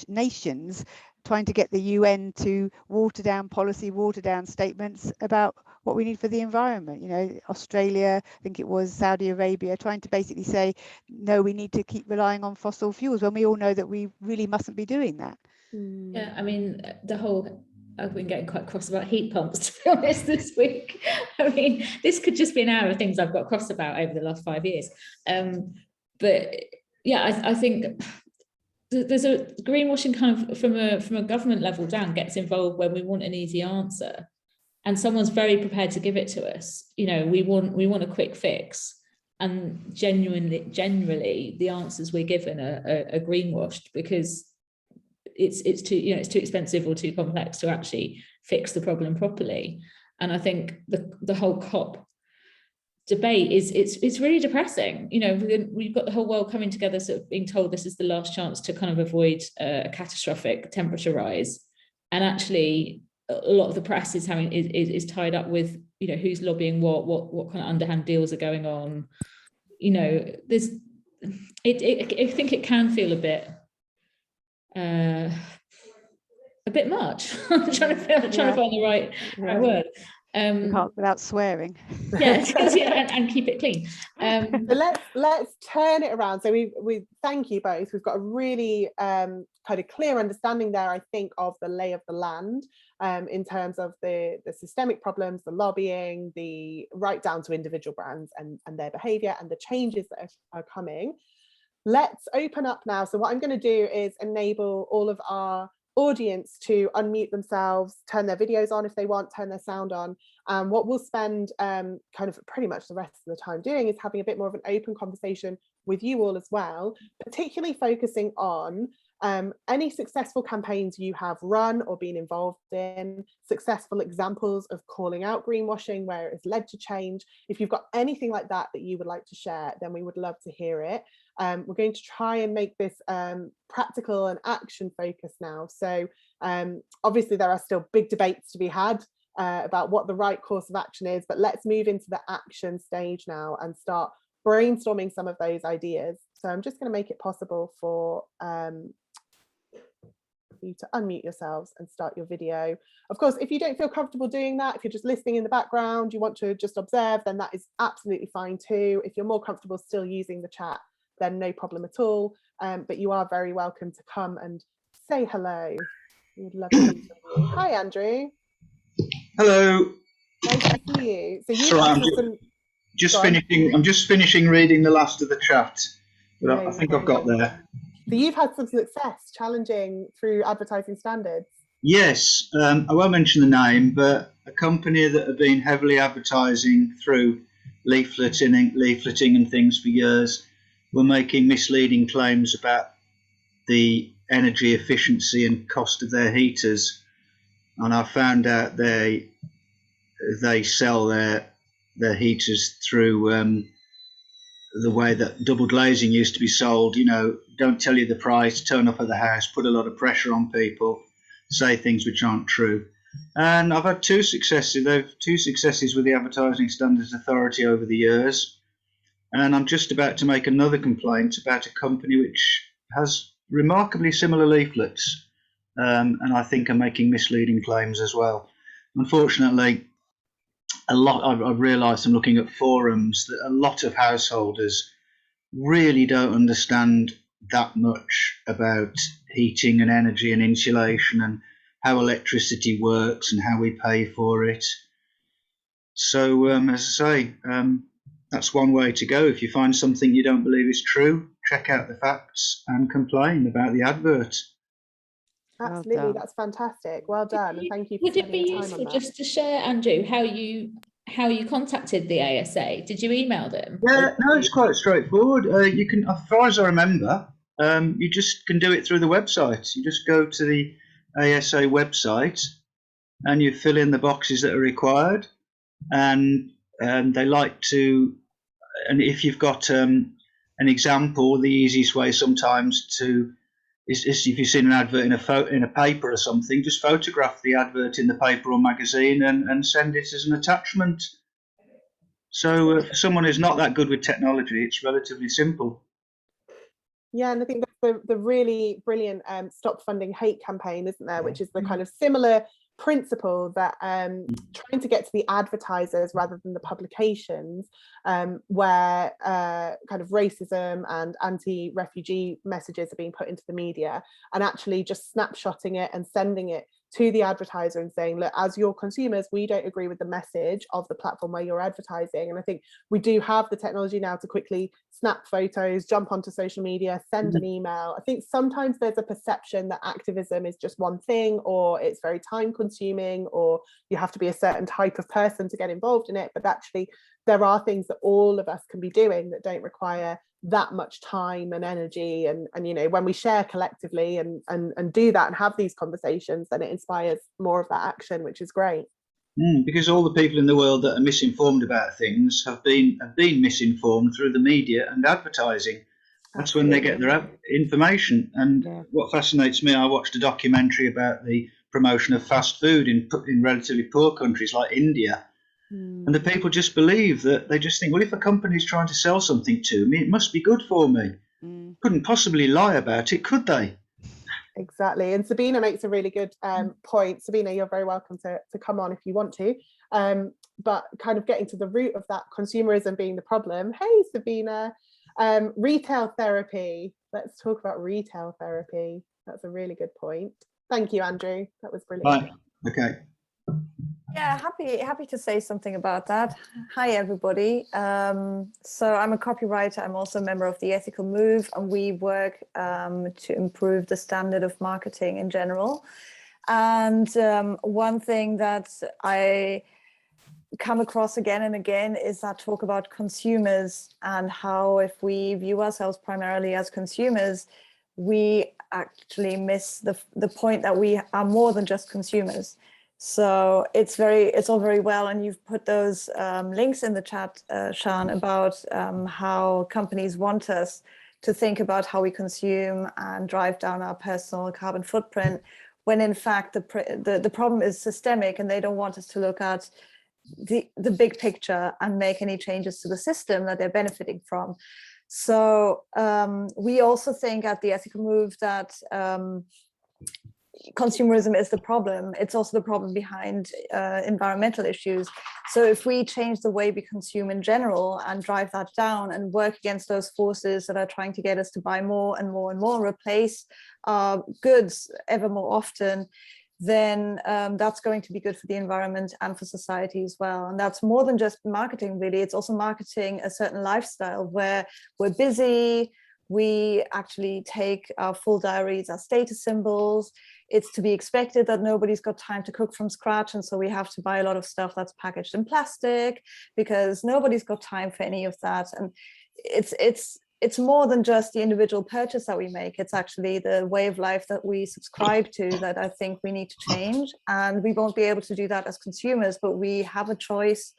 nations, trying to get the UN to water down policy, water down statements about what we need for the environment. You know, Australia, I think it was Saudi Arabia, trying to basically say, no, we need to keep relying on fossil fuels, when we all know that we really mustn't be doing that. Yeah, I mean, I've been getting quite cross about heat pumps, to be honest, this week. I mean, this could just be an hour of things I've got cross about over the last 5 years. But yeah, I think there's a greenwashing kind of from a government level down gets involved when we want an easy answer, and someone's very prepared to give it to us. You know, we want a quick fix, and generally the answers we're given are greenwashed because it's too, you know, it's too expensive or too complex to actually fix the problem properly. And I think the whole COP debate it's really depressing. You know, we've got the whole world coming together, sort of being told this is the last chance to kind of avoid a catastrophic temperature rise, and actually a lot of the press is tied up with, you know, who's lobbying what kind of underhand deals are going on. You know, I think it can feel a bit much. I'm trying to find the right word. Without swearing. Yes, and keep it clean. So let's turn it around. So we thank you both. We've got a really kind of clear understanding there, I think, of the lay of the land in terms of the systemic problems, the lobbying, the right down to individual brands and their behaviour and the changes that are coming. Let's open up now. So what I'm going to do is enable all of our audience to unmute themselves, turn their videos on if they want, turn their sound on. What we'll spend kind of pretty much the rest of the time doing is having a bit more of an open conversation with you all as well, particularly focusing on any successful campaigns you have run or been involved in, successful examples of calling out greenwashing where it has led to change. If you've got anything like that you would like to share, then we would love to hear it. We're going to try and make this practical and action focused now. So obviously there are still big debates to be had about what the right course of action is, but let's move into the action stage now and start brainstorming some of those ideas. So I'm just going to make it possible for you to unmute yourselves and start your video. Of course, if you don't feel comfortable doing that, if you're just listening in the background, you want to just observe, then that is absolutely fine too. If you're more comfortable still using the chat, then no problem at all. But you are very welcome to come and say hello. We would love to hear from you. Hi, Andrew. Hello. Nice to see you. So Sorry, I'm just finishing reading the last of the chat, but I think I've got there. So you've had some success challenging through advertising standards. Yes, I won't mention the name, but a company that have been heavily advertising through leafleting and things for years were making misleading claims about the energy efficiency and cost of their heaters. and I found out they sell their heaters through the way that double glazing used to be sold. You know, don't tell you the price, turn up at the house, put a lot of pressure on people, say things which aren't true. And I've had two successes. They've two successes with the Advertising Standards Authority over the years. And I'm just about to make another complaint about a company which has remarkably similar leaflets, and I think are making misleading claims as well. Unfortunately, I've realised from looking at forums that a lot of householders really don't understand that much about heating and energy and insulation and how electricity works and how we pay for it. So, as I say, that's one way to go. If you find something you don't believe is true, check out the facts and complain about the advert. Absolutely, Well that's fantastic. Well done, and thank you for Would it spending be time on useful that. just to share, Andrew, how you contacted the ASA? Did you email them? Yeah, no, it's quite straightforward. You can, as far as I remember, you just can do it through the website. You just go to the ASA website and you fill in the boxes that are required, and they like to. And if you've got an example, the easiest way sometimes is if you've seen an advert in a paper or something, just photograph the advert in the paper or magazine and send it as an attachment. So for someone who's not that good with technology, it's relatively simple. Yeah, and I think that's the really brilliant Stop Funding Hate campaign, isn't there? Which is the kind of similar principle that trying to get to the advertisers rather than the publications, where kind of racism and anti-refugee messages are being put into the media, and actually just snapshotting it and sending it to the advertiser and saying, look, as your consumers, we don't agree with the message of the platform where you're advertising. And I think we do have the technology now to quickly snap photos, jump onto social media, send an email. I think sometimes there's a perception that activism is just one thing, or it's very time consuming, or you have to be a certain type of person to get involved in it. But actually, there are things that all of us can be doing that don't require that much time and energy, and you know, when we share collectively and do that and have these conversations, then it inspires more of that action, which is great. Because all the people in the world that are misinformed about things have been misinformed through the media and advertising. That's when they get their information. And what fascinates me, I watched a documentary about the promotion of fast food in relatively poor countries like India. And the people just believe that. They just think, well, if a company's trying to sell something to me, it must be good for me. Couldn't possibly lie about it, could they? Exactly. And Sabina makes a really good point. Sabina, you're very welcome to come on if you want to. But kind of getting to the root of that, consumerism being the problem. Hey, Sabina. Retail therapy. Let's talk about retail therapy. That's a really good point. Thank you, Andrew. That was brilliant. Right. Okay. Yeah, happy to say something about that. Hi, everybody. So I'm a copywriter. I'm also a member of the Ethical Move, and we work to improve the standard of marketing in general. And one thing that I come across again and again is that talk about consumers, and how if we view ourselves primarily as consumers, we actually miss the point that we are more than just consumers. So it's all very well, and you've put those links in the chat, Sian, about how companies want us to think about how we consume and drive down our personal carbon footprint, when in fact the problem is systemic, and they don't want us to look at the big picture and make any changes to the system that they're benefiting from. So we also think at the Ethical Move that consumerism is the problem. It's also the problem behind environmental issues. So if we change the way we consume in general and drive that down and work against those forces that are trying to get us to buy more and more and more, replace goods ever more often, then that's going to be good for the environment and for society as well. And that's more than just marketing, really. It's also marketing a certain lifestyle where we're busy, we actually take our full diaries as status symbols. It's to be expected that nobody's got time to cook from scratch, and so we have to buy a lot of stuff that's packaged in plastic because nobody's got time for any of that. And it's it's more than just the individual purchase that we make. It's actually the way of life that we subscribe to that I think we need to change. And we won't be able to do that as consumers, but we have a choice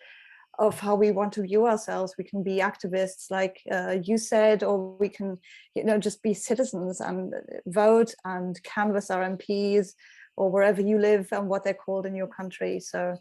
of how we want to view ourselves. We can be activists, like you said, or we can, just be citizens and vote and canvass our MPs or wherever you live and what they're called in your country. So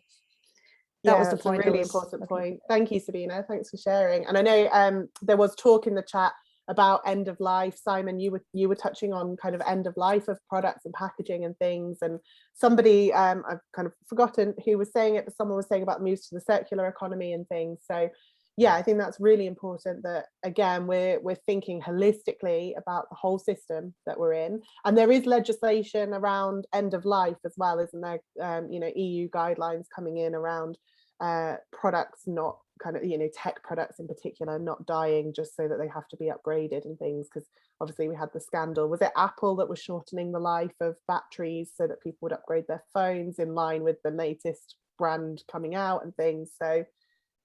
that was the point. A really important point. Thank you, Sabina. Thanks for sharing. And I know there was talk in the chat about end of life. Simon, you were touching on kind of end of life of products and packaging and things. And somebody, I've kind of forgotten who was saying it, but someone was saying about moves to the circular economy and things. So yeah, I think that's really important that, again, we're thinking holistically about the whole system that we're in. And there is legislation around end of life as well, isn't there? EU guidelines coming in around products not kind of, tech products in particular, not dying just so that they have to be upgraded and things, because obviously we had the scandal. Was it Apple that was shortening the life of batteries so that people would upgrade their phones in line with the latest brand coming out and things? So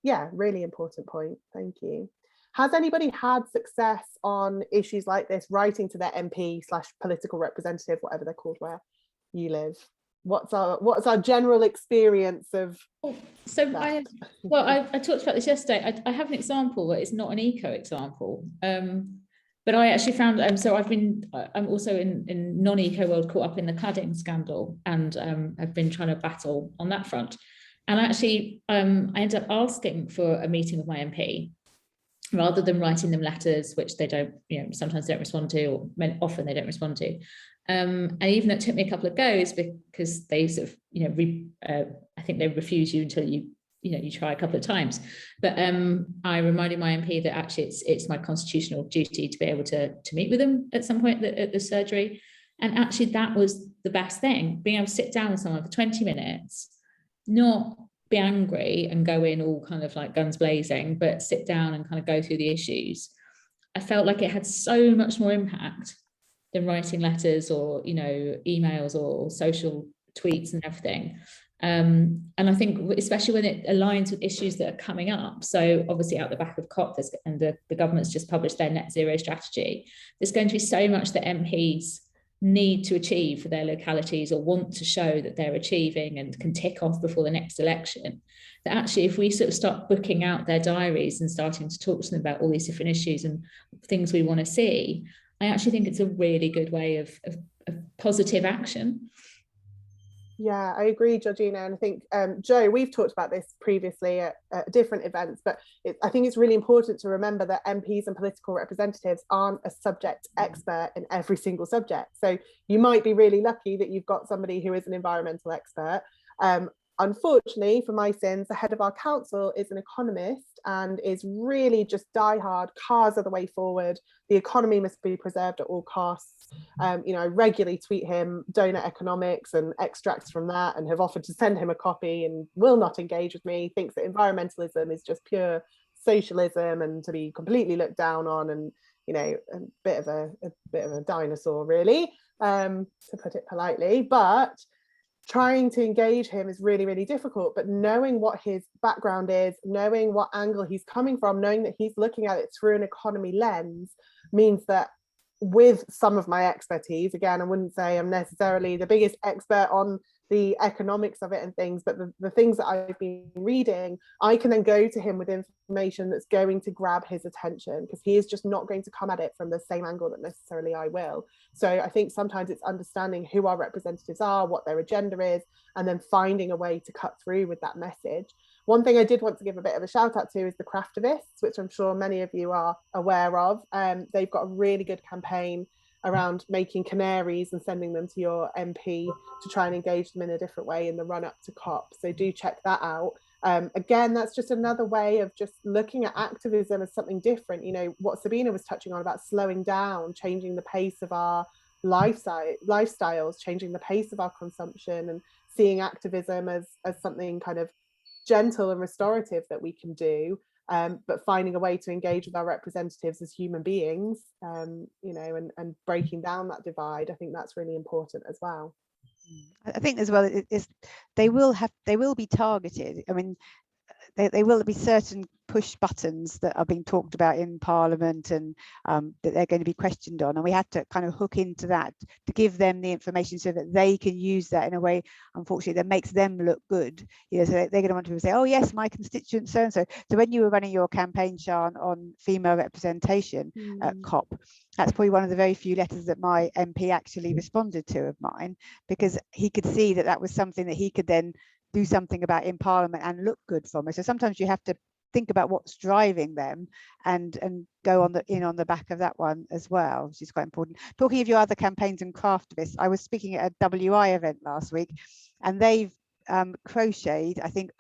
yeah, really important point. Thank you. Has anybody had success on issues like this writing to their MP/political representative, whatever they're called, where you live? What's our general experience of? So I talked about this yesterday. I have an example, but it's not an eco example. But I actually found, I'm also in non-eco world caught up in the cladding scandal, and have been trying to battle on that front. And actually, I ended up asking for a meeting with my MP, rather than writing them letters, which they don't, sometimes don't respond to, or often they don't respond to. And even it took me a couple of goes, because they sort of, I think they refuse you until you try a couple of times. But I reminded my MP that actually it's my constitutional duty to be able to meet with them at some point at the surgery. And actually that was the best thing, being able to sit down with someone for 20 minutes, not be angry and go in all kind of like guns blazing, but sit down and kind of go through the issues. I felt like it had so much more impact than writing letters or, emails or social tweets and everything. And I think especially when it aligns with issues that are coming up. So obviously out the back of COP, and the government's just published their net zero strategy. There's going to be so much that MPs need to achieve for their localities, or want to show that they're achieving and can tick off before the next election, that actually if we sort of start booking out their diaries and starting to talk to them about all these different issues and things we want to see, I actually think it's a really good way of positive action. Yeah, I agree, Georgina. And I think, Joe, we've talked about this previously at different events, but I think it's really important to remember that MPs and political representatives aren't a subject expert in every single subject. So you might be really lucky that you've got somebody who is an environmental expert. Unfortunately, for my sins, the head of our council is an economist and is really just diehard. Cars are the way forward. The economy must be preserved at all costs. I regularly tweet him donut economics and extracts from that, and have offered to send him a copy, and will not engage with me. Thinks that environmentalism is just pure socialism and to be completely looked down on, and a bit of a dinosaur, really, to put it politely. But trying to engage him is really, really difficult. But knowing what his background is, knowing what angle he's coming from, knowing that he's looking at it through an economy lens, means that with some of my expertise, again, I wouldn't say I'm necessarily the biggest expert on the economics of it and things, but the things that I've been reading, I can then go to him with information that's going to grab his attention, because he is just not going to come at it from the same angle that necessarily I will. So I think sometimes it's understanding who our representatives are, what their agenda is, and then finding a way to cut through with that message. One thing I did want to give a bit of a shout out to is the Craftivists, which I'm sure many of you are aware of. They've got a really good campaign around making canaries and sending them to your MP to try and engage them in a different way in the run up to COP. So do check that out. Again, that's just another way of just looking at activism as something different. What Sabina was touching on about slowing down, changing the pace of our lifestyles, changing the pace of our consumption, and seeing activism as something kind of gentle and restorative that we can do, but finding a way to engage with our representatives as human beings, and breaking down that divide. I think that's really important as well. I think as well, they will be targeted. I mean, there will be certain push buttons that are being talked about in Parliament, and that they're going to be questioned on, and we have to kind of hook into that to give them the information so that they can use that in a way, unfortunately, that makes them look good. You know, so they're going to want to say, oh yes, my constituent so and so. So when you were running your campaign, Sian, on female representation at COP, that's probably one of the very few letters that my MP actually responded to of mine, because he could see that that was something that he could then do something about in Parliament and look good from it. So sometimes you have to think about what's driving them and go on the back of that one as well, which is quite important. Talking of your other campaigns and craftivists, I was speaking at a WI event last week, and they've crocheted, I think,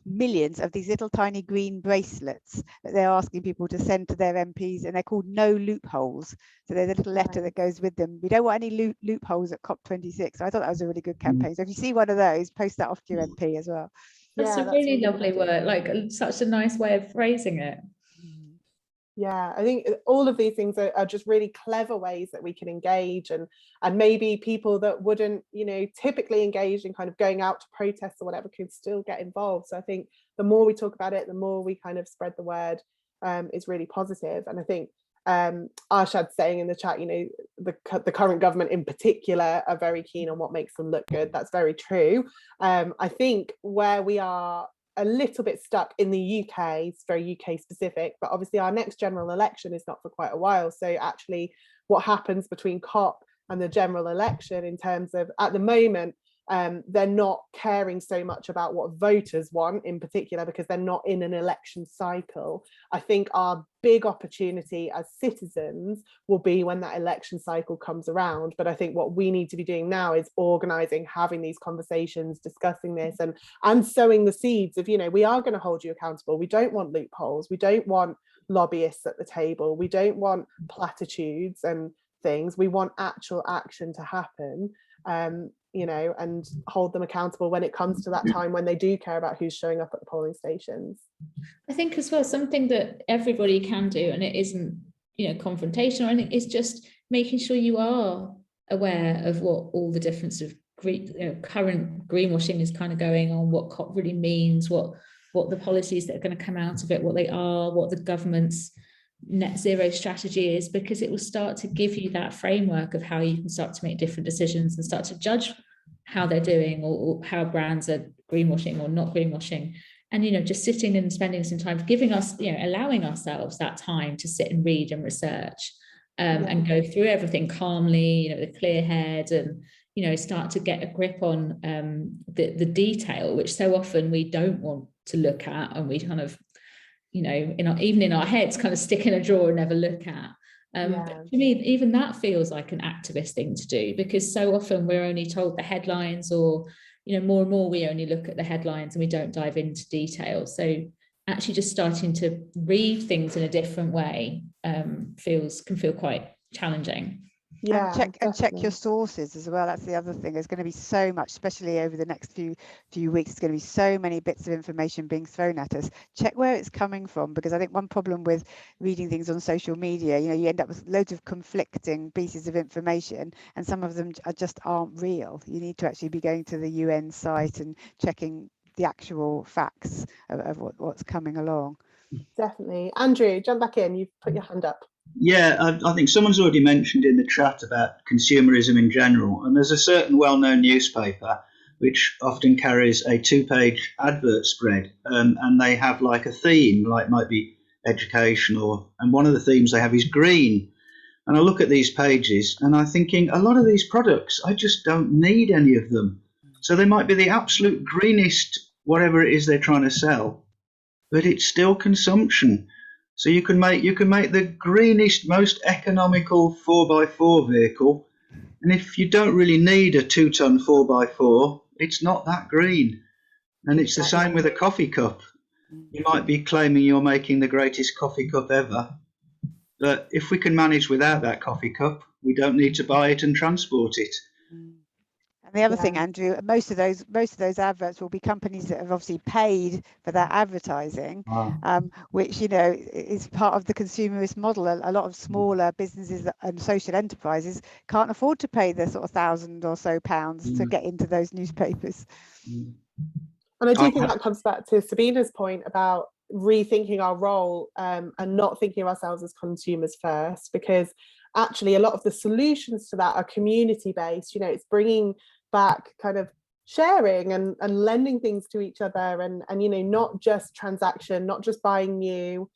millions of these little tiny green bracelets that they're asking people to send to their MPs, and they're called no loopholes. So there's a little letter that goes with them. We don't want any loopholes at COP26. So I thought that was a really good campaign. So if you see one of those, post that off to your MP as well. That's a really lovely word, like such a nice way of phrasing it. Yeah, I think all of these things are just really clever ways that we can engage, and maybe people that wouldn't, you know, typically engage in kind of going out to protests or whatever can still get involved. So I think the more we talk about it, the more we kind of spread the word is really positive. And I think Arshad's saying in the chat, you know, the current government in particular are very keen on what makes them look good. That's very true. I think where we are a little bit stuck in the UK, it's very UK specific, but obviously our next general election is not for quite a while. So actually what happens between COP and the general election, in terms of, at the moment, they're not caring so much about what voters want in particular, because they're not in an election cycle. I think our big opportunity as citizens will be when that election cycle comes around. But I think what we need to be doing now is organising, having these conversations, discussing this, and sowing the seeds of, you know, we are going to hold you accountable. We don't want loopholes. We don't want lobbyists at the table. We don't want platitudes and things. We want actual action to happen. You know, and hold them accountable when it comes to that time when they do care about who's showing up at the polling stations. I think as well, something that everybody can do, and it isn't, you know, confrontation or anything, is just making sure you are aware of what all the difference of current greenwashing is kind of going on, what COP really means, what the policies that are going to come out of it, what they are, what the government's net zero strategy is, because it will start to give you that framework of how you can start to make different decisions and start to judge how they're doing, or how brands are greenwashing or not greenwashing. And, you know, just sitting and spending some time, giving us, you know, allowing ourselves that time to sit and read and research and go through everything calmly, you know, with a clear head, and, you know, start to get a grip on the detail, which so often we don't want to look at, and we kind of, you know, even in our heads, kind of stick in a drawer and never look at. But to me, even that feels like an activist thing to do, because so often we're only told the headlines, or, you know, more and more we only look at the headlines and we don't dive into detail. So actually just starting to read things in a different way can feel quite challenging. Yeah, and check your sources as well. That's the other thing. There's going to be so much, especially over the next few weeks. There's going to be so many bits of information being thrown at us. Check where it's coming from, because I think one problem with reading things on social media, you know, you end up with loads of conflicting pieces of information, and some of them aren't real. You need to actually be going to the UN site and checking the actual facts of what's coming along. Definitely. Andrew, jump back in. You've put your hand up. Yeah, I think someone's already mentioned in the chat about consumerism in general, and there's a certain well-known newspaper which often carries a 2-page advert spread, and they have like a theme, like might be education, and one of the themes they have is green. And I look at these pages and I'm thinking, a lot of these products, I just don't need any of them. So they might be the absolute greenest, whatever it is they're trying to sell, but it's still consumption. So you can make the greenest, most economical 4x4 vehicle, and if you don't really need a 2-ton 4x4, it's not that green. And it's the same with a coffee cup. You might be claiming you're making the greatest coffee cup ever, but if we can manage without that coffee cup, we don't need to buy it and transport it. And the other thing, Andrew, most of those adverts will be companies that have obviously paid for that advertising, which, you know, is part of the consumerist model. A lot of smaller businesses and social enterprises can't afford to pay the sort of £1,000 or so to get into those newspapers. And I do think that comes back to Sabina's point about rethinking our role and not thinking of ourselves as consumers first, because actually a lot of the solutions to that are community based. You know, it's bringing back kind of sharing and lending things to each other, and you know, not just transaction, not just buying new,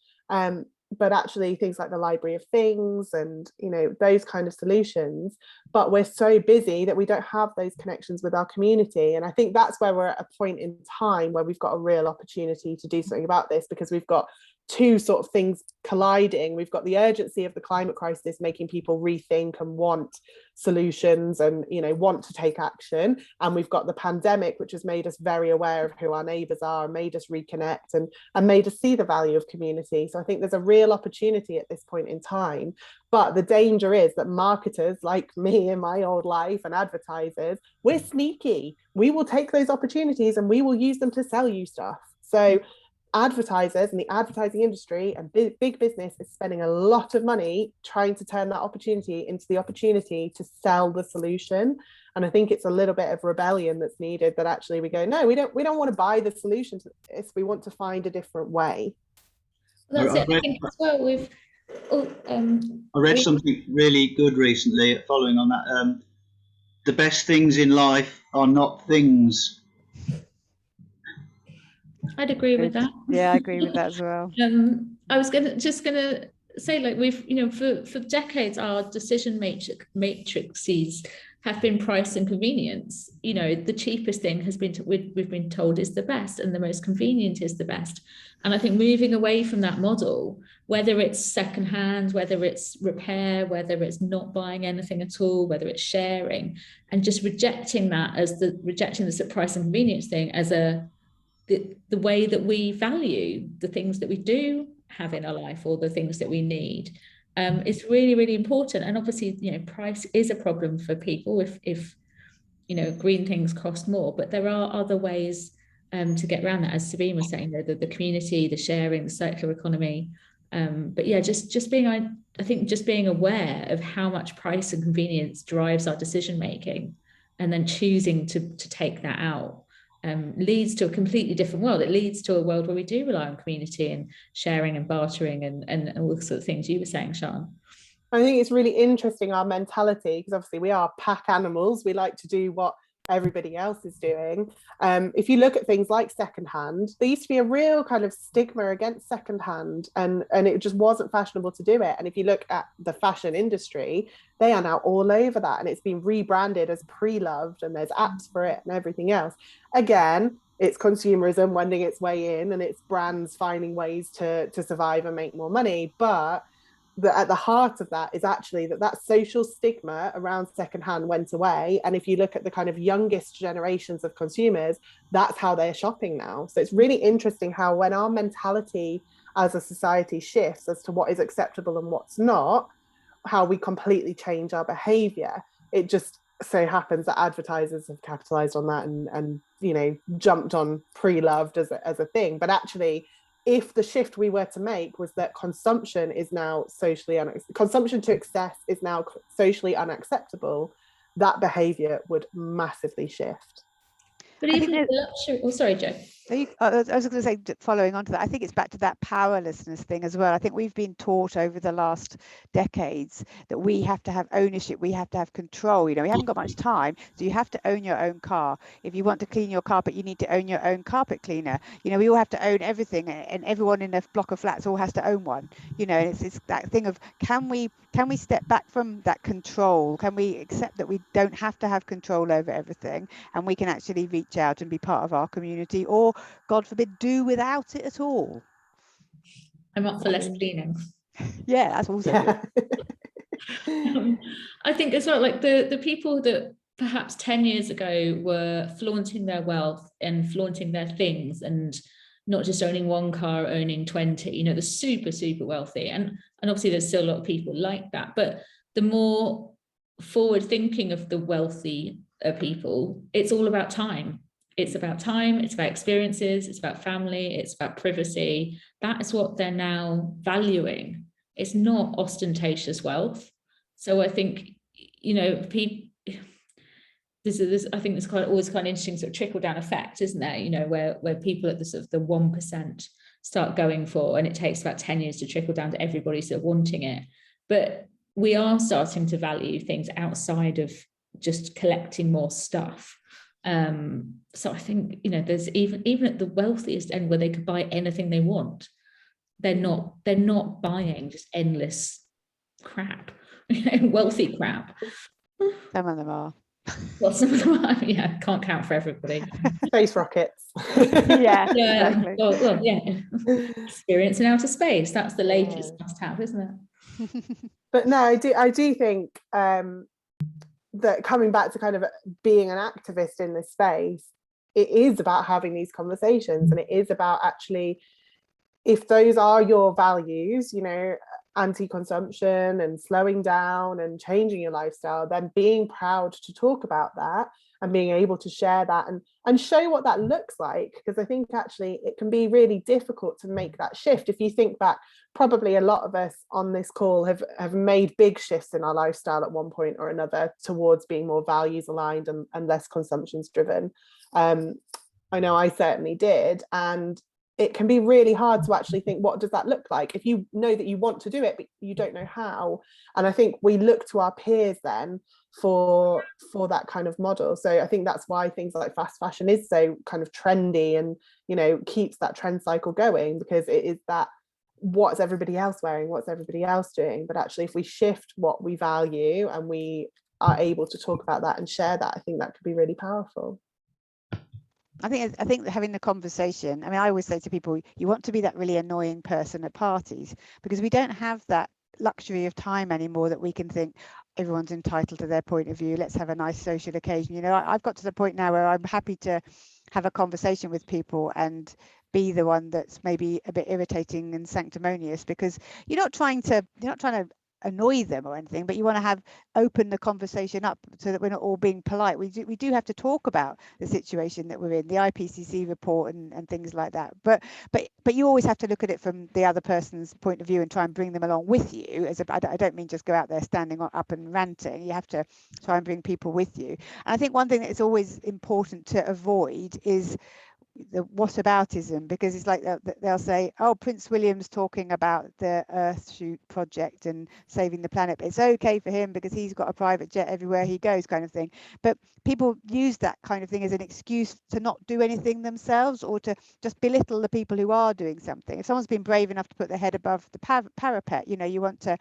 but actually things like the library of things and, you know, those kind of solutions. But we're so busy that we don't have those connections with our community. And I think that's where we're at a point in time where we've got a real opportunity to do something about this, because we've got two sort of things colliding. We've got the urgency of the climate crisis making people rethink and want solutions and, you know, want to take action, and we've got the pandemic, which has made us very aware of who our neighbours are, made us reconnect and made us see the value of community. So I think there's a real opportunity at this point in time, but the danger is that marketers like me in my old life and advertisers, we're sneaky. We will take those opportunities and we will use them to sell you stuff. So advertisers and the advertising industry and big business is spending a lot of money trying to turn that opportunity into the opportunity to sell the solution. And I think it's a little bit of rebellion that's needed, that actually we go, no, we don't want to buy the solution to this, we want to find a different way. Well, that's it. I think as well with I read something really good recently following on that. The best things in life are not things. I'd agree with that. Yeah, I agree with that as well. I was just gonna say, like, we've, you know, for decades our decision matrices have been price and convenience. You know, the cheapest thing has been we've been told is the best, and the most convenient is the best. And I think moving away from that model, whether it's secondhand, whether it's repair, whether it's not buying anything at all, whether it's sharing, and just rejecting this price and convenience thing as the way that we value the things that we do have in our life, or the things that we need, is really, really important. And obviously, you know, price is a problem for people if you know, green things cost more, but there are other ways to get around that, as Sabine was saying, the community, the sharing, the circular economy. But yeah, just being, I think just being aware of how much price and convenience drives our decision making, and then choosing to take that out, leads to a completely different world. It leads to a world where we do rely on community and sharing and bartering and all the sort of things you were saying, Sian. I think it's really interesting, our mentality, because obviously we are pack animals. We like to do what everybody else is doing. If you look at things like secondhand, there used to be a real kind of stigma against secondhand, and it just wasn't fashionable to do it. And if you look at the fashion industry, they are now all over that, and it's been rebranded as pre-loved, and there's apps for it and everything else. Again, it's consumerism wending its way in, and it's brands finding ways to survive and make more money. But at the heart of that is actually that social stigma around secondhand went away. And if you look at the kind of youngest generations of consumers, that's how they're shopping now. So it's really interesting how, when our mentality as a society shifts as to what is acceptable and what's not, how we completely change our behavior. It just so happens that advertisers have capitalized on that and you know, jumped on pre-loved as a thing. But actually, if the shift we were to make was that consumption is now consumption to excess is now socially unacceptable, that behavior would massively shift. But even the luxury, oh, sorry, Jo. I was going to say, following on to that, I think it's back to that powerlessness thing as well. I think we've been taught over the last decades that we have to have ownership, we have to have control. You know, we haven't got much time, so you have to own your own car. If you want to clean your carpet, you need to own your own carpet cleaner. You know, we all have to own everything, and everyone in a block of flats all has to own one. You know, it's that thing of, can we step back from that control? Can we accept that we don't have to have control over everything, and we can actually reach out and be part of our community, or God forbid, do without it at all? I'm up for less cleaning. Yeah, that's also good. I think as well, like the people that perhaps 10 years ago were flaunting their wealth and flaunting their things, and not just owning one car, owning 20, you know, the super, super wealthy. And obviously there's still a lot of people like that, but the more forward thinking of the wealthy people, it's all about time. It's about time, it's about experiences, it's about family, it's about privacy. That is what they're now valuing. It's not ostentatious wealth. So I think, you know, I think there's always quite an interesting sort of trickle down effect, isn't there? You know, where people at the sort of the 1% start going for, and it takes about 10 years to trickle down to everybody sort of wanting it. But we are starting to value things outside of just collecting more stuff. So I think, you know, there's even at the wealthiest end where they could buy anything they want, they're not buying just endless crap, wealthy crap. Some of them are. Well, some of them are, yeah, can't count for everybody. Space rockets. Yeah, Yeah, exactly. well, yeah. Experience in outer space, that's the latest must have, isn't it? But no, I do think that coming back to kind of being an activist in this space, it is about having these conversations, and it is about actually, if those are your values, you know, anti-consumption and slowing down and changing your lifestyle, then being proud to talk about that and being able to share that and show what that looks like. Because I think actually it can be really difficult to make that shift. If you think back, probably a lot of us on this call have made big shifts in our lifestyle at one point or another towards being more values aligned and less consumptions driven. I know I certainly did, and it can be really hard to actually think, what does that look like? If you know that you want to do it, but you don't know how. And I think we look to our peers then for that kind of model. So I think that's why things like fast fashion is so kind of trendy and, you know, keeps that trend cycle going, because it is that, what's everybody else wearing? What's everybody else doing? But actually, if we shift what we value and we are able to talk about that and share that, I think that could be really powerful. I think having the conversation, I mean, I always say to people, you want to be that really annoying person at parties, because we don't have that luxury of time anymore that we can think everyone's entitled to their point of view. Let's have a nice social occasion. You know, I've got to the point now where I'm happy to have a conversation with people and be the one that's maybe a bit irritating and sanctimonious, because you're not trying to annoy them or anything, but you want to open the conversation up so that we're not all being polite. We do have to talk about the situation that we're in, the IPCC report and things like that, but you always have to look at it from the other person's point of view and try and bring them along with you. I don't mean just go out there standing up and ranting. You have to try and bring people with you. And I think one thing that is always important to avoid is the whataboutism, because it's like they'll say, oh, Prince William's talking about the Earthshoot project and saving the planet, but it's okay for him because he's got a private jet everywhere he goes, kind of thing. But people use that kind of thing as an excuse to not do anything themselves, or to just belittle the people who are doing something. If someone's been brave enough to put their head above the parapet, you know, you want to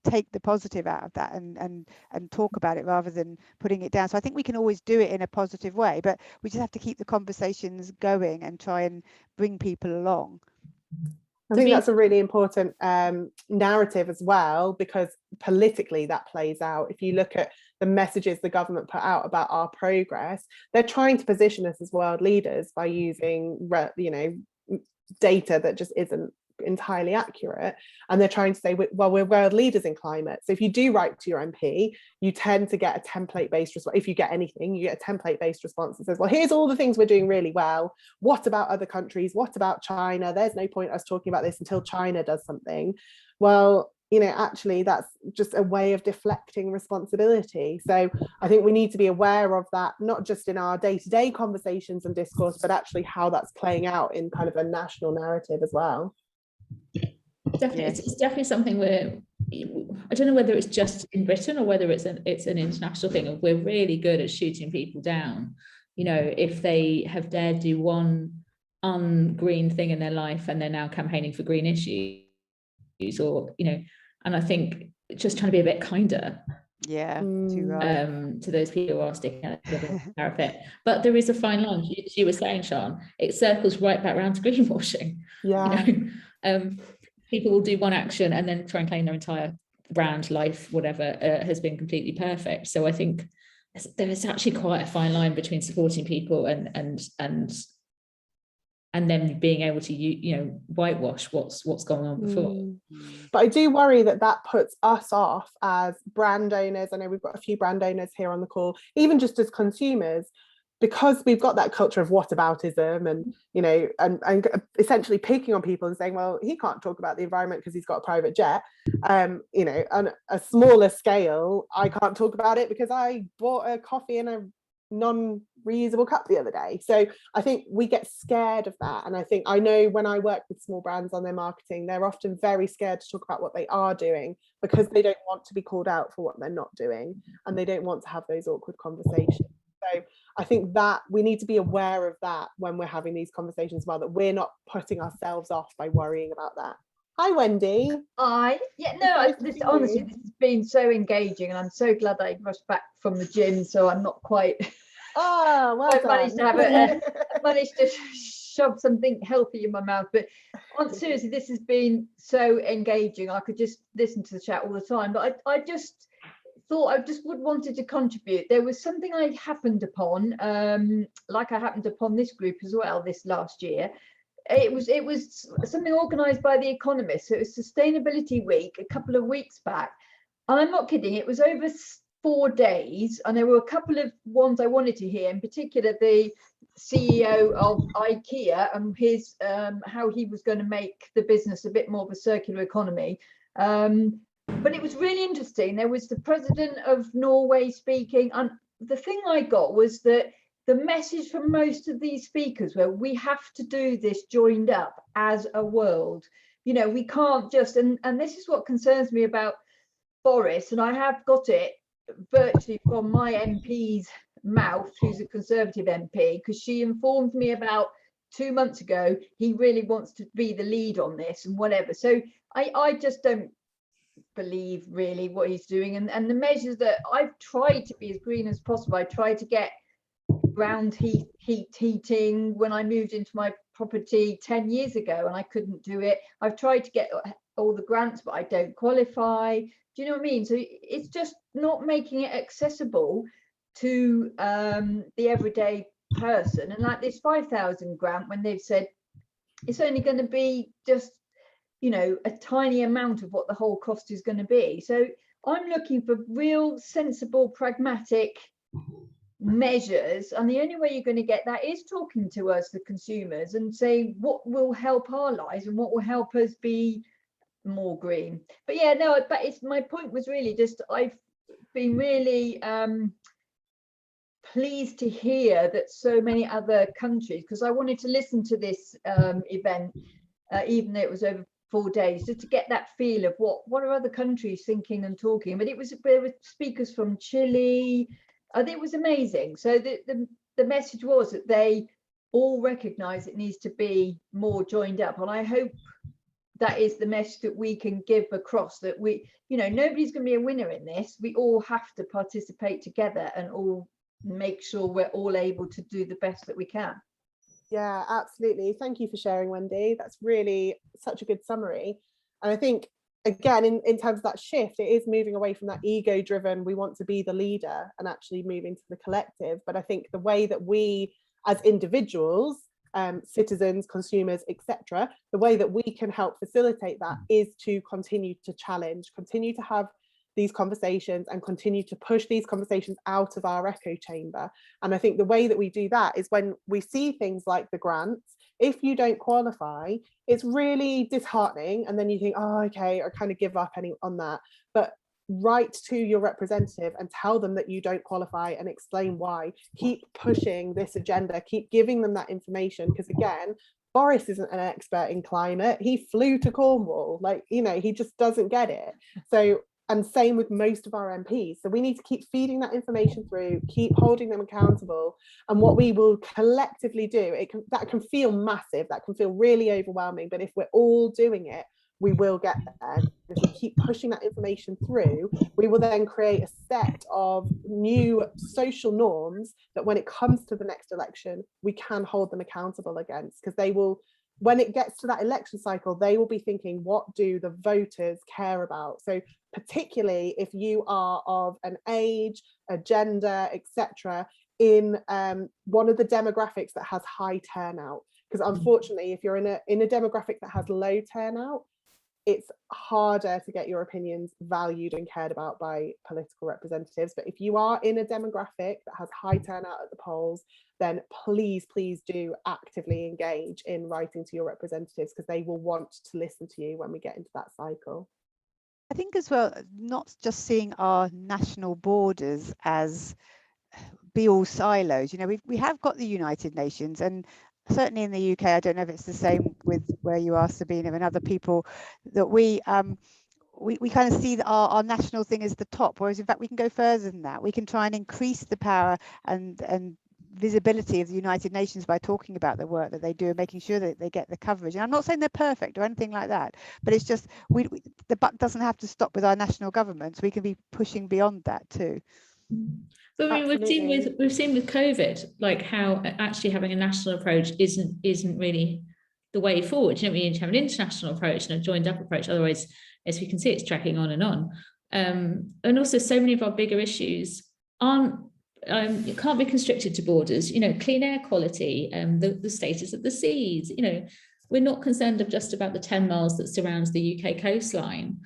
take the positive out of that and talk about it rather than putting it down. So I think we can always do it in a positive way, but we just have to keep the conversations going and try and bring people along. I think that's a really important narrative as well, because politically that plays out. If you look at the messages the government put out about our progress, they're trying to position us as world leaders by using, you know, data that just isn't entirely accurate, and they're trying to say, well, we're world leaders in climate. So if you do write to your MP, you tend to get a template-based response. If you get anything, you get a template-based response that says, well, here's all the things we're doing really well. What about other countries? What about China? There's no point us talking about this until China does something. Well, you know, actually that's just a way of deflecting responsibility. So I think we need to be aware of that, not just in our day-to-day conversations and discourse, but actually how that's playing out in kind of a national narrative as well. Definitely, yes. It's definitely something where I don't know whether it's just in Britain or whether it's an international thing. Of we're really good at shooting people down. You know, if they have dared do one ungreen thing in their life and they're now campaigning for green issues, or you know, and I think just trying to be a bit kinder. Yeah, too right. To those people who are sticking out the parapet. But there is a fine line, as you were saying, Sian. It circles right back around to greenwashing. Yeah. You know, people will do one action and then try and claim their entire brand, life, whatever, has been completely perfect. So I think there is actually quite a fine line between supporting people and then being able to, you know, whitewash what's gone on before. But I do worry that puts us off as brand owners. I know we've got a few brand owners here on the call, even just as consumers, because we've got that culture of whataboutism and, you know, and essentially picking on people and saying, well, he can't talk about the environment because he's got a private jet. You know, on a smaller scale, I can't talk about it because I bought a coffee in a non-reusable cup the other day. So I think we get scared of that, and I know when I work with small brands on their marketing, they're often very scared to talk about what they are doing because they don't want to be called out for what they're not doing, and they don't want to have those awkward conversations. So I think that we need to be aware of that when we're having these conversations as well, that we're not putting ourselves off by worrying about that. Hi, Wendy. Honestly, this has been so engaging, and I'm so glad I rushed back from the gym, so I'm not quite. Oh, well I managed to shove something healthy in my mouth. But seriously, this has been so engaging. I could just listen to the chat all the time. But I just thought I just wanted to contribute. There was something I happened upon, like I happened upon this group as well this last year. It was something organised by The Economist. So it was Sustainability Week a couple of weeks back, and I'm not kidding. It was over 4 days, and there were a couple of ones I wanted to hear. In particular, the CEO of IKEA and his how he was going to make the business a bit more of a circular economy. But it was really interesting. There was the president of Norway speaking, and the thing I got was that the message from most of these speakers were, we have to do this joined up as a world. You know, we can't just, and this is what concerns me about Boris, and I have got it virtually from my MP's mouth, who's a Conservative MP, because she informed me about 2 months ago, he really wants to be the lead on this and whatever. So I just don't believe really what he's doing. And the measures that I've tried to be as green as possible, I tried to get ground heating when I moved into my property 10 years ago, and I couldn't do it. I've tried to get all the grants, but I don't qualify. Do you know what I mean? So it's just not making it accessible to the everyday person. And like this 5,000 grant, when they've said it's only going to be just, you know, a tiny amount of what the whole cost is going to be. So I'm looking for real sensible, pragmatic measures, and the only way you're going to get that is talking to us, the consumers, and say what will help our lives and what will help us be more green. But yeah, no, but it's, my point was really just, I've been really pleased to hear that so many other countries, because I wanted to listen to this event, even though it was over 4 days, just to get that feel of what are other countries thinking and talking. But there were speakers from Chile. It was amazing. So the message was that they all recognise it needs to be more joined up, and I hope that is the message that we can give across, that we, you know, nobody's going to be a winner in this. We all have to participate together and all make sure we're all able to do the best that we can. Yeah, absolutely. Thank you for sharing, Wendy. That's really such a good summary. And I think, again, in terms of that shift, it is moving away from that ego driven, we want to be the leader, and actually moving to the collective. But I think the way that we as individuals, citizens, consumers, etc., the way that we can help facilitate that is to continue to challenge, continue to have these conversations, and continue to push these conversations out of our echo chamber. And I think the way that we do that is when we see things like the grants. If you don't qualify, it's really disheartening, and then you think, oh, okay, I kind of give up on that. But write to your representative and tell them that you don't qualify and explain why. Keep pushing this agenda, keep giving them that information, because again, Boris isn't an expert in climate. He flew to Cornwall, like, you know, he just doesn't get it. So, and same with most of our MPs. So we need to keep feeding that information through, keep holding them accountable. And what we will collectively do, that can feel massive, that can feel really overwhelming, but if we're all doing it, we will get there. If we keep pushing that information through, we will then create a set of new social norms that when it comes to the next election, we can hold them accountable against, because they will, when it gets to that election cycle, they will be thinking, what do the voters care about? So particularly if you are of an age, a gender, etc., in one of the demographics that has high turnout. Because unfortunately, if you're in a demographic that has low turnout, it's harder to get your opinions valued and cared about by political representatives. But if you are in a demographic that has high turnout at the polls, then please do actively engage in writing to your representatives, because they will want to listen to you when we get into that cycle. I think as well, not just seeing our national borders as be all silos. You know, we have got the United Nations, and certainly in the UK, I don't know if it's the same with where you are, Sabina, and other people, that we kind of see that our national thing is the top, whereas in fact we can go further than that. We can try and increase the power and visibility of the United Nations by talking about the work that they do and making sure that they get the coverage. And I'm not saying they're perfect or anything like that, but it's just the buck doesn't have to stop with our national governments. We can be pushing beyond that too. But I mean, we've seen with COVID, like how actually having a national approach isn't really the way forward. You know, we need to have an international approach and a joined up approach. Otherwise, as we can see, it's tracking on and on. And also, so many of our bigger issues it can't be constricted to borders. You know, clean air quality, the status of the seas. You know, we're not concerned just about the 10 miles that surrounds the UK coastline.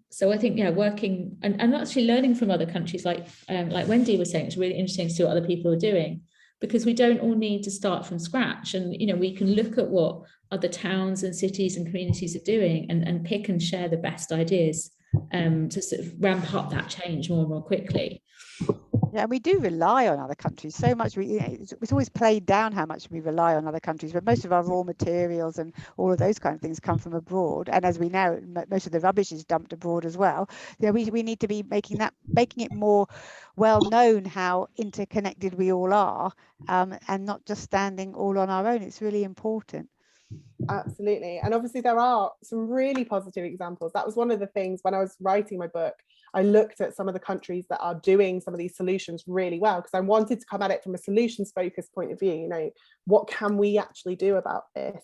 So I think, yeah, working and actually learning from other countries, like Wendy was saying, it's really interesting to see what other people are doing, because we don't all need to start from scratch. And, you know, we can look at what other towns and cities and communities are doing and pick and share the best ideas to sort of ramp up that change more and more quickly. Yeah, we do rely on other countries so much. It's always played down how much we rely on other countries, but most of our raw materials and all of those kind of things come from abroad. And as we know, most of the rubbish is dumped abroad as well. You know, we need to be making it more well known how interconnected we all are, and not just standing all on our own. It's really important. Absolutely. And obviously there are some really positive examples. That was one of the things when I was writing my book. I looked at some of the countries that are doing some of these solutions really well, because I wanted to come at it from a solutions focused point of view. You know, what can we actually do about this?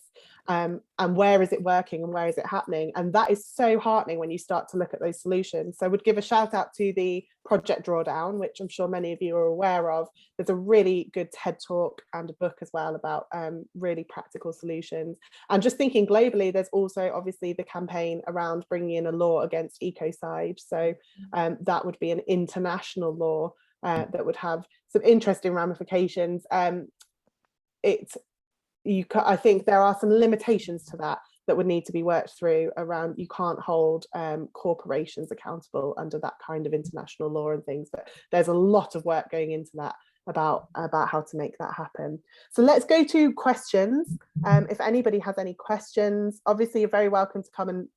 And where is it working and where is it happening? And that is so heartening when you start to look at those solutions. So I would give a shout out to the Project Drawdown, which I'm sure many of you are aware of. There's a really good TED talk and a book as well about really practical solutions. And just thinking globally, there's also obviously the campaign around bringing in a law against ecocide. So that would be an international law that would have some interesting ramifications. I think there are some limitations to that would need to be worked through around. You can't hold corporations accountable under that kind of international law and things, but there's a lot of work going into that about how to make that happen. So let's go to questions. If anybody has any questions, obviously you're very welcome to come and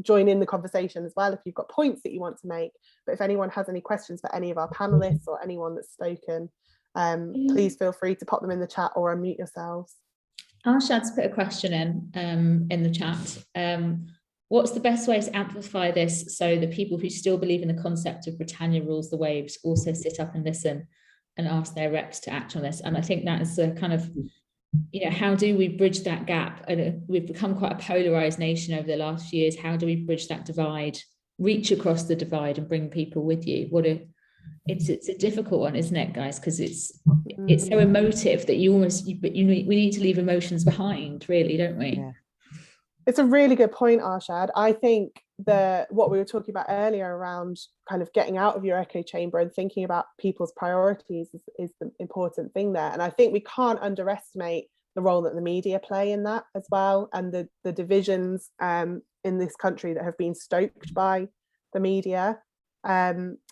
join in the conversation as well if you've got points that you want to make. But if anyone has any questions for any of our panelists or anyone that's spoken, please feel free to pop them in the chat or unmute yourselves. Arshad's put a question in the chat. What's the best way to amplify this so the people who still believe in the concept of Britannia rules the waves also sit up and listen and ask their reps to act on this? And I think that is a kind of, you know, how do we bridge that gap? And we've become quite a polarized nation over the last few years. How do we bridge that divide, reach across the divide and bring people with you? It's a difficult one, isn't it, guys? Because it's so emotive that we need to leave emotions behind, really, don't we? Yeah. It's a really good point, Arshad. I think what we were talking about earlier around kind of getting out of your echo chamber and thinking about people's priorities is the important thing there. And I think we can't underestimate the role that the media play in that as well, and the divisions in this country that have been stoked by the media.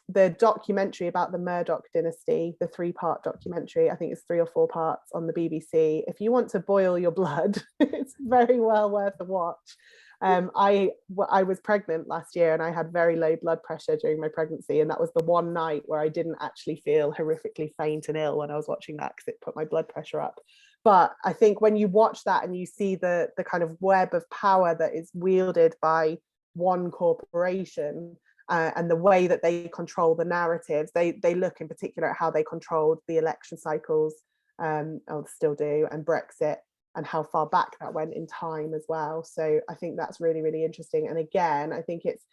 The documentary about the Murdoch dynasty, the 3-part documentary, I think it's 3 or 4 parts on the BBC. If you want to boil your blood, it's very well worth a watch. I was pregnant last year and I had very low blood pressure during my pregnancy, and that was the one night where I didn't actually feel horrifically faint and ill when I was watching that, because it put my blood pressure up. But I think when you watch that and you see the kind of web of power that is wielded by one corporation, and the way that they control the narratives, they look in particular at how they controlled the election cycles, or still do, and Brexit, and how far back that went in time as well. So I think that's really, really interesting. And again, I think it's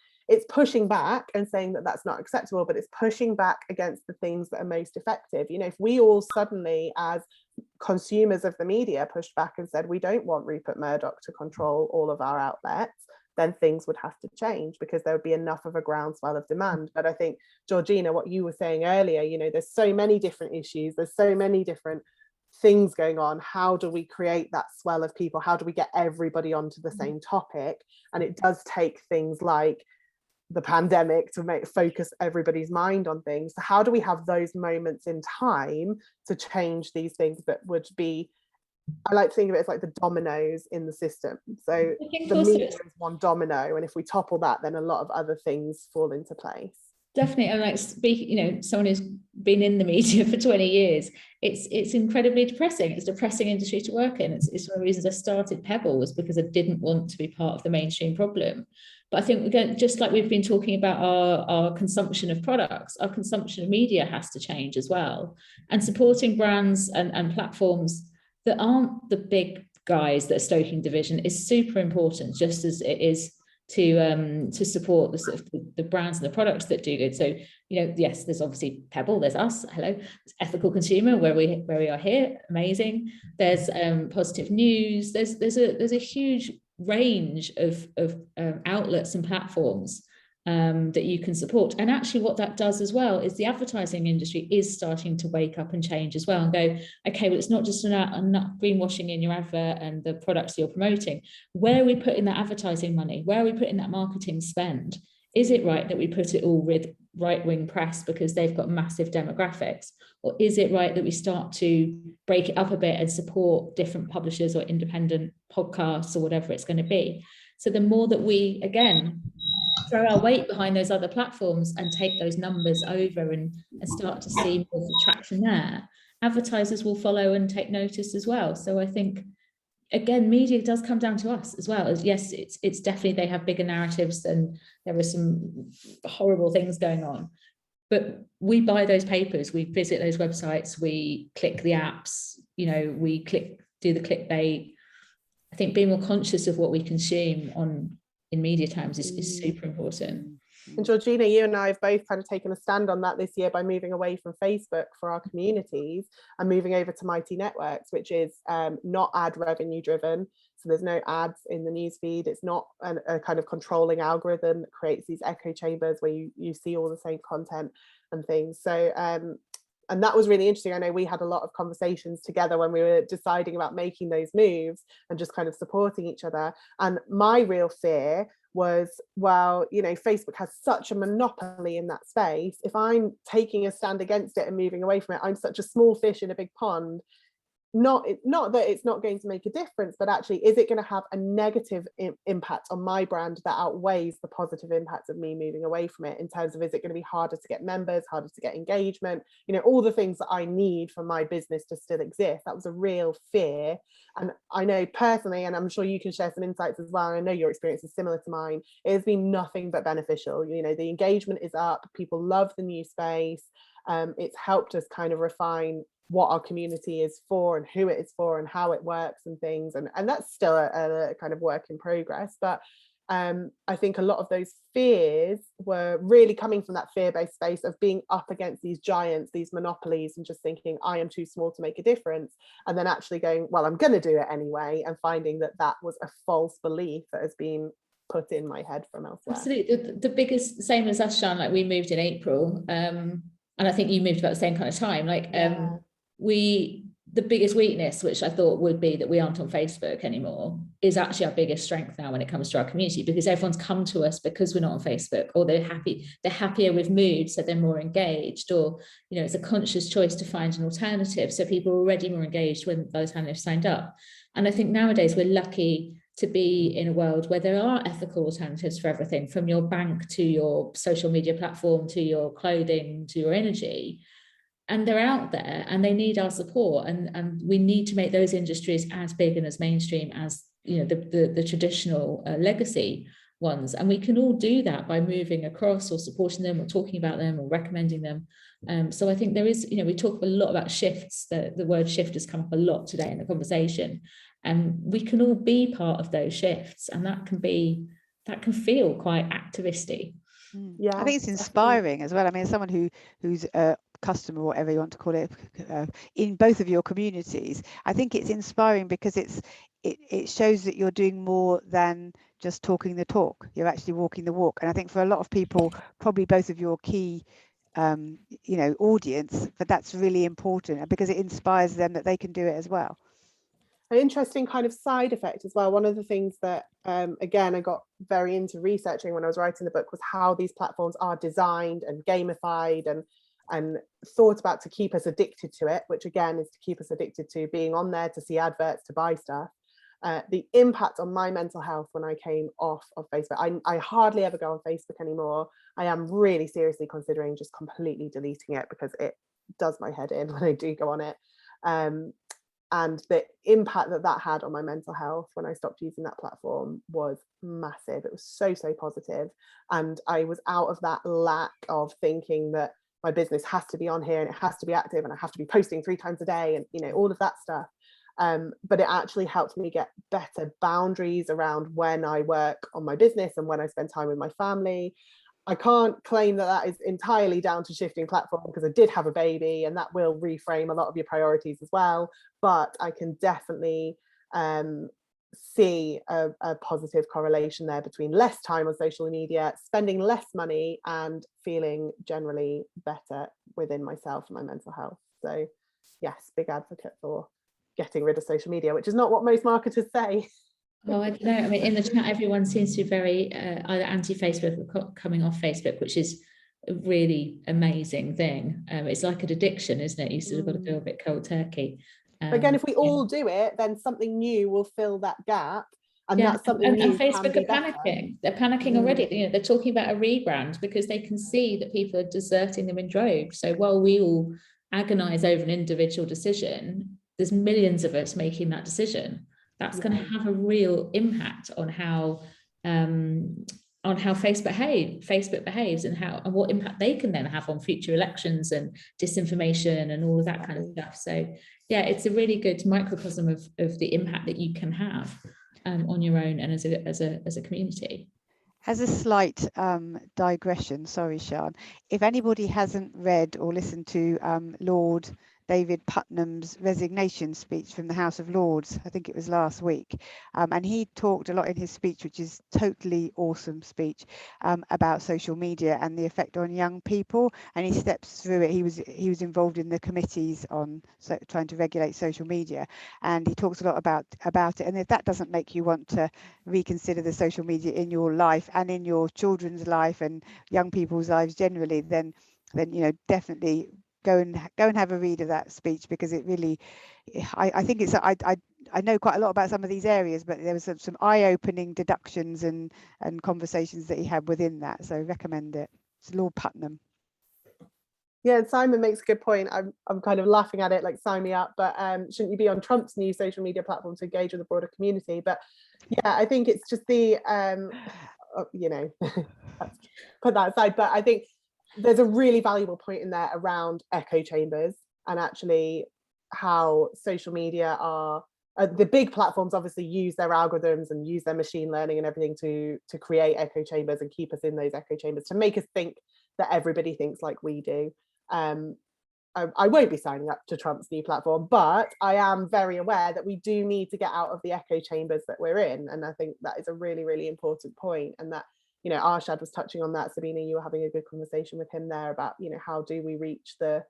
pushing back and saying that that's not acceptable, but it's pushing back against the things that are most effective. You know, if we all suddenly, as consumers of the media, pushed back and said we don't want Rupert Murdoch to control all of our outlets, then things would have to change, because there would be enough of a groundswell of demand. But I think, Georgina, what you were saying earlier, you know, there's so many different issues, there's so many different things going on. How do we create that swell of people? How do we get everybody onto the same topic? And it does take things like the pandemic to focus everybody's mind on things. So how do we have those moments in time to change these things that would be, I like to think of it as like the dominoes in the system. So the media is one domino, and if we topple that, then a lot of other things fall into place. Definitely. And like speaking, you know, someone who's been in the media for 20 years, it's incredibly depressing. It's a depressing industry to work in. It's one of the reasons I started Pebble, was because I didn't want to be part of the mainstream problem. But I think, again, just like we've been talking about our consumption of products, our consumption of media has to change as well. And supporting brands and platforms that aren't the big guys that are stoking division is super important, just as it is to support the sort of the brands and the products that do good. So, you know, yes, there's obviously Pebble, there's us, hello, there's Ethical Consumer, where we are here, amazing. There's Positive News. There's a huge range of outlets and platforms that you can support. And actually what that does as well is the advertising industry is starting to wake up and change as well, and go, okay, well, it's not just enough greenwashing in your advert and the products you're promoting. Where are we putting that advertising money? Where are we putting that marketing spend? Is it right that we put it all with right-wing press because they've got massive demographics? Or is it right that we start to break it up a bit and support different publishers or independent podcasts or whatever it's going to be? So the more that we, again, throw our weight behind those other platforms and take those numbers over and start to see more traction there, advertisers will follow and take notice as well. So I think, again, media does come down to us as well. Yes, it's definitely, they have bigger narratives and there are some horrible things going on, but we buy those papers, we visit those websites, we click the apps, you know, we do the clickbait. I think being more conscious of what we consume in media terms is super important. And Georgina, you and I have both kind of taken a stand on that this year by moving away from Facebook for our communities and moving over to Mighty Networks, which is not ad revenue driven. So there's no ads in the newsfeed. It's not a kind of controlling algorithm that creates these echo chambers where you see all the same content and things. So and that was really interesting. I know we had a lot of conversations together when we were deciding about making those moves and just kind of supporting each other. And my real fear was, well, you know, Facebook has such a monopoly in that space. If I'm taking a stand against it and moving away from it, I'm such a small fish in a big pond. Not that it's not going to make a difference, but actually, is it going to have a negative impact on my brand that outweighs the positive impact of me moving away from it, in terms of, is it going to be harder to get members, harder to get engagement, you know, all the things that I need for my business to still exist? That was a real fear. And I know personally, and I'm sure you can share some insights as well, and I know your experience is similar to mine, it has been nothing but beneficial. You know, the engagement is up, people love the new space. It's helped us kind of refine what our community is for and who it is for and how it works and things, and that's still a kind of work in progress. But I think a lot of those fears were really coming from that fear-based space of being up against these giants, these monopolies, and just thinking I am too small to make a difference, and then actually going, well, I'm going to do it anyway, and finding that that was a false belief that has been put in my head from elsewhere. Absolutely. The biggest, same as us, Sian, like we moved in April, and I think you moved about the same kind of time, like the biggest weakness, which I thought would be that we aren't on Facebook anymore, is actually our biggest strength now when it comes to our community, because everyone's come to us because we're not on Facebook, or they're happier with mood, so they're more engaged, or, you know, it's a conscious choice to find an alternative, so people are already more engaged when by the time they've signed up. And I think nowadays we're lucky to be in a world where there are ethical alternatives for everything, from your bank to your social media platform to your clothing to your energy. And they're out there and they need our support, and we need to make those industries as big and as mainstream as, you know, the traditional legacy ones. And we can all do that by moving across or supporting them or talking about them or recommending them. So I think there is, you know, we talk a lot about shifts. The word shift has come up a lot today in the conversation, and we can all be part of those shifts, and that can feel quite activisty. Yeah, I think it's inspiring as well. I mean, as someone who's a customer, or whatever you want to call it, in both of your communities, I think it's inspiring because it shows that you're doing more than just talking the talk. You're actually walking the walk. And I think for a lot of people, probably both of your key you know, audience, but that's really important because it inspires them that they can do it as well. an interesting kind of side effect as well. One of the things that, again, I got very into researching when I was writing the book was how these platforms are designed and gamified and thought about to keep us addicted to it, which again is to keep us addicted to being on there, to see adverts, to buy stuff. The impact on my mental health when I came off of Facebook, I hardly ever go on Facebook anymore. I am really seriously considering just completely deleting it because it does my head in when I do go on it. And the impact that had on my mental health when I stopped using that platform was massive. It was so positive. And I was out of that lack of thinking that my business has to be on here and it has to be active and I have to be posting 3 times a day and, you know, all of that stuff. But it actually helped me get better boundaries around when I work on my business and when I spend time with my family. I can't claim that is entirely down to shifting platform because I did have a baby and that will reframe a lot of your priorities as well. But I can definitely see a positive correlation there between less time on social media, spending less money and feeling generally better within myself and my mental health. So yes, big advocate for getting rid of social media, which is not what most marketers say. Oh, I don't know. I mean, in the chat, everyone seems to be very either anti-Facebook or coming off Facebook, which is a really amazing thing. It's like an addiction, isn't it? You sort of got to go a bit cold turkey. But again, if we all do it, then something new will fill that gap. And yeah, that's something new. And Facebook are panicking. They're panicking already. You know, they're talking about a rebrand because they can see that people are deserting them in droves. So while we all agonize over an individual decision, there's millions of us making that decision. That's going to have a real impact on how Facebook behaves and what impact they can then have on future elections and disinformation and all of that kind of stuff. So yeah, it's a really good microcosm of the impact that you can have on your own and as a community. As a slight digression, sorry, Sian, if anybody hasn't read or listened to Lord David Putnam's resignation speech from the House of Lords, I think it was last week, and he talked a lot in his speech, which is totally awesome speech, about social media and the effect on young people, and he steps through it. He was involved in the committees on trying to regulate social media, and he talks a lot about it. And if that doesn't make you want to reconsider the social media in your life and in your children's life and young people's lives generally, then you know, definitely go and have a read of that speech, because it really, I think it's, I know quite a lot about some of these areas, but there was some eye-opening deductions and conversations that he had within that, so recommend it. It's Lord Putnam. Yeah, Simon makes a good point. I'm kind of laughing at it, like, sign me up, but shouldn't you be on Trump's new social media platform to engage with the broader community? But yeah, I think it's just the you know, put that aside, but I think there's a really valuable point in there around echo chambers and actually how social media are, the big platforms obviously use their algorithms and use their machine learning and everything to create echo chambers and keep us in those echo chambers, to make us think that everybody thinks like we do. I won't be signing up to Trump's new platform, but I am very aware that we do need to get out of the echo chambers that we're in. And I think that is a really, really important point. And that, you know, Arshad was touching on that. Sabina, you were having a good conversation with him there about, you know, how do we reach the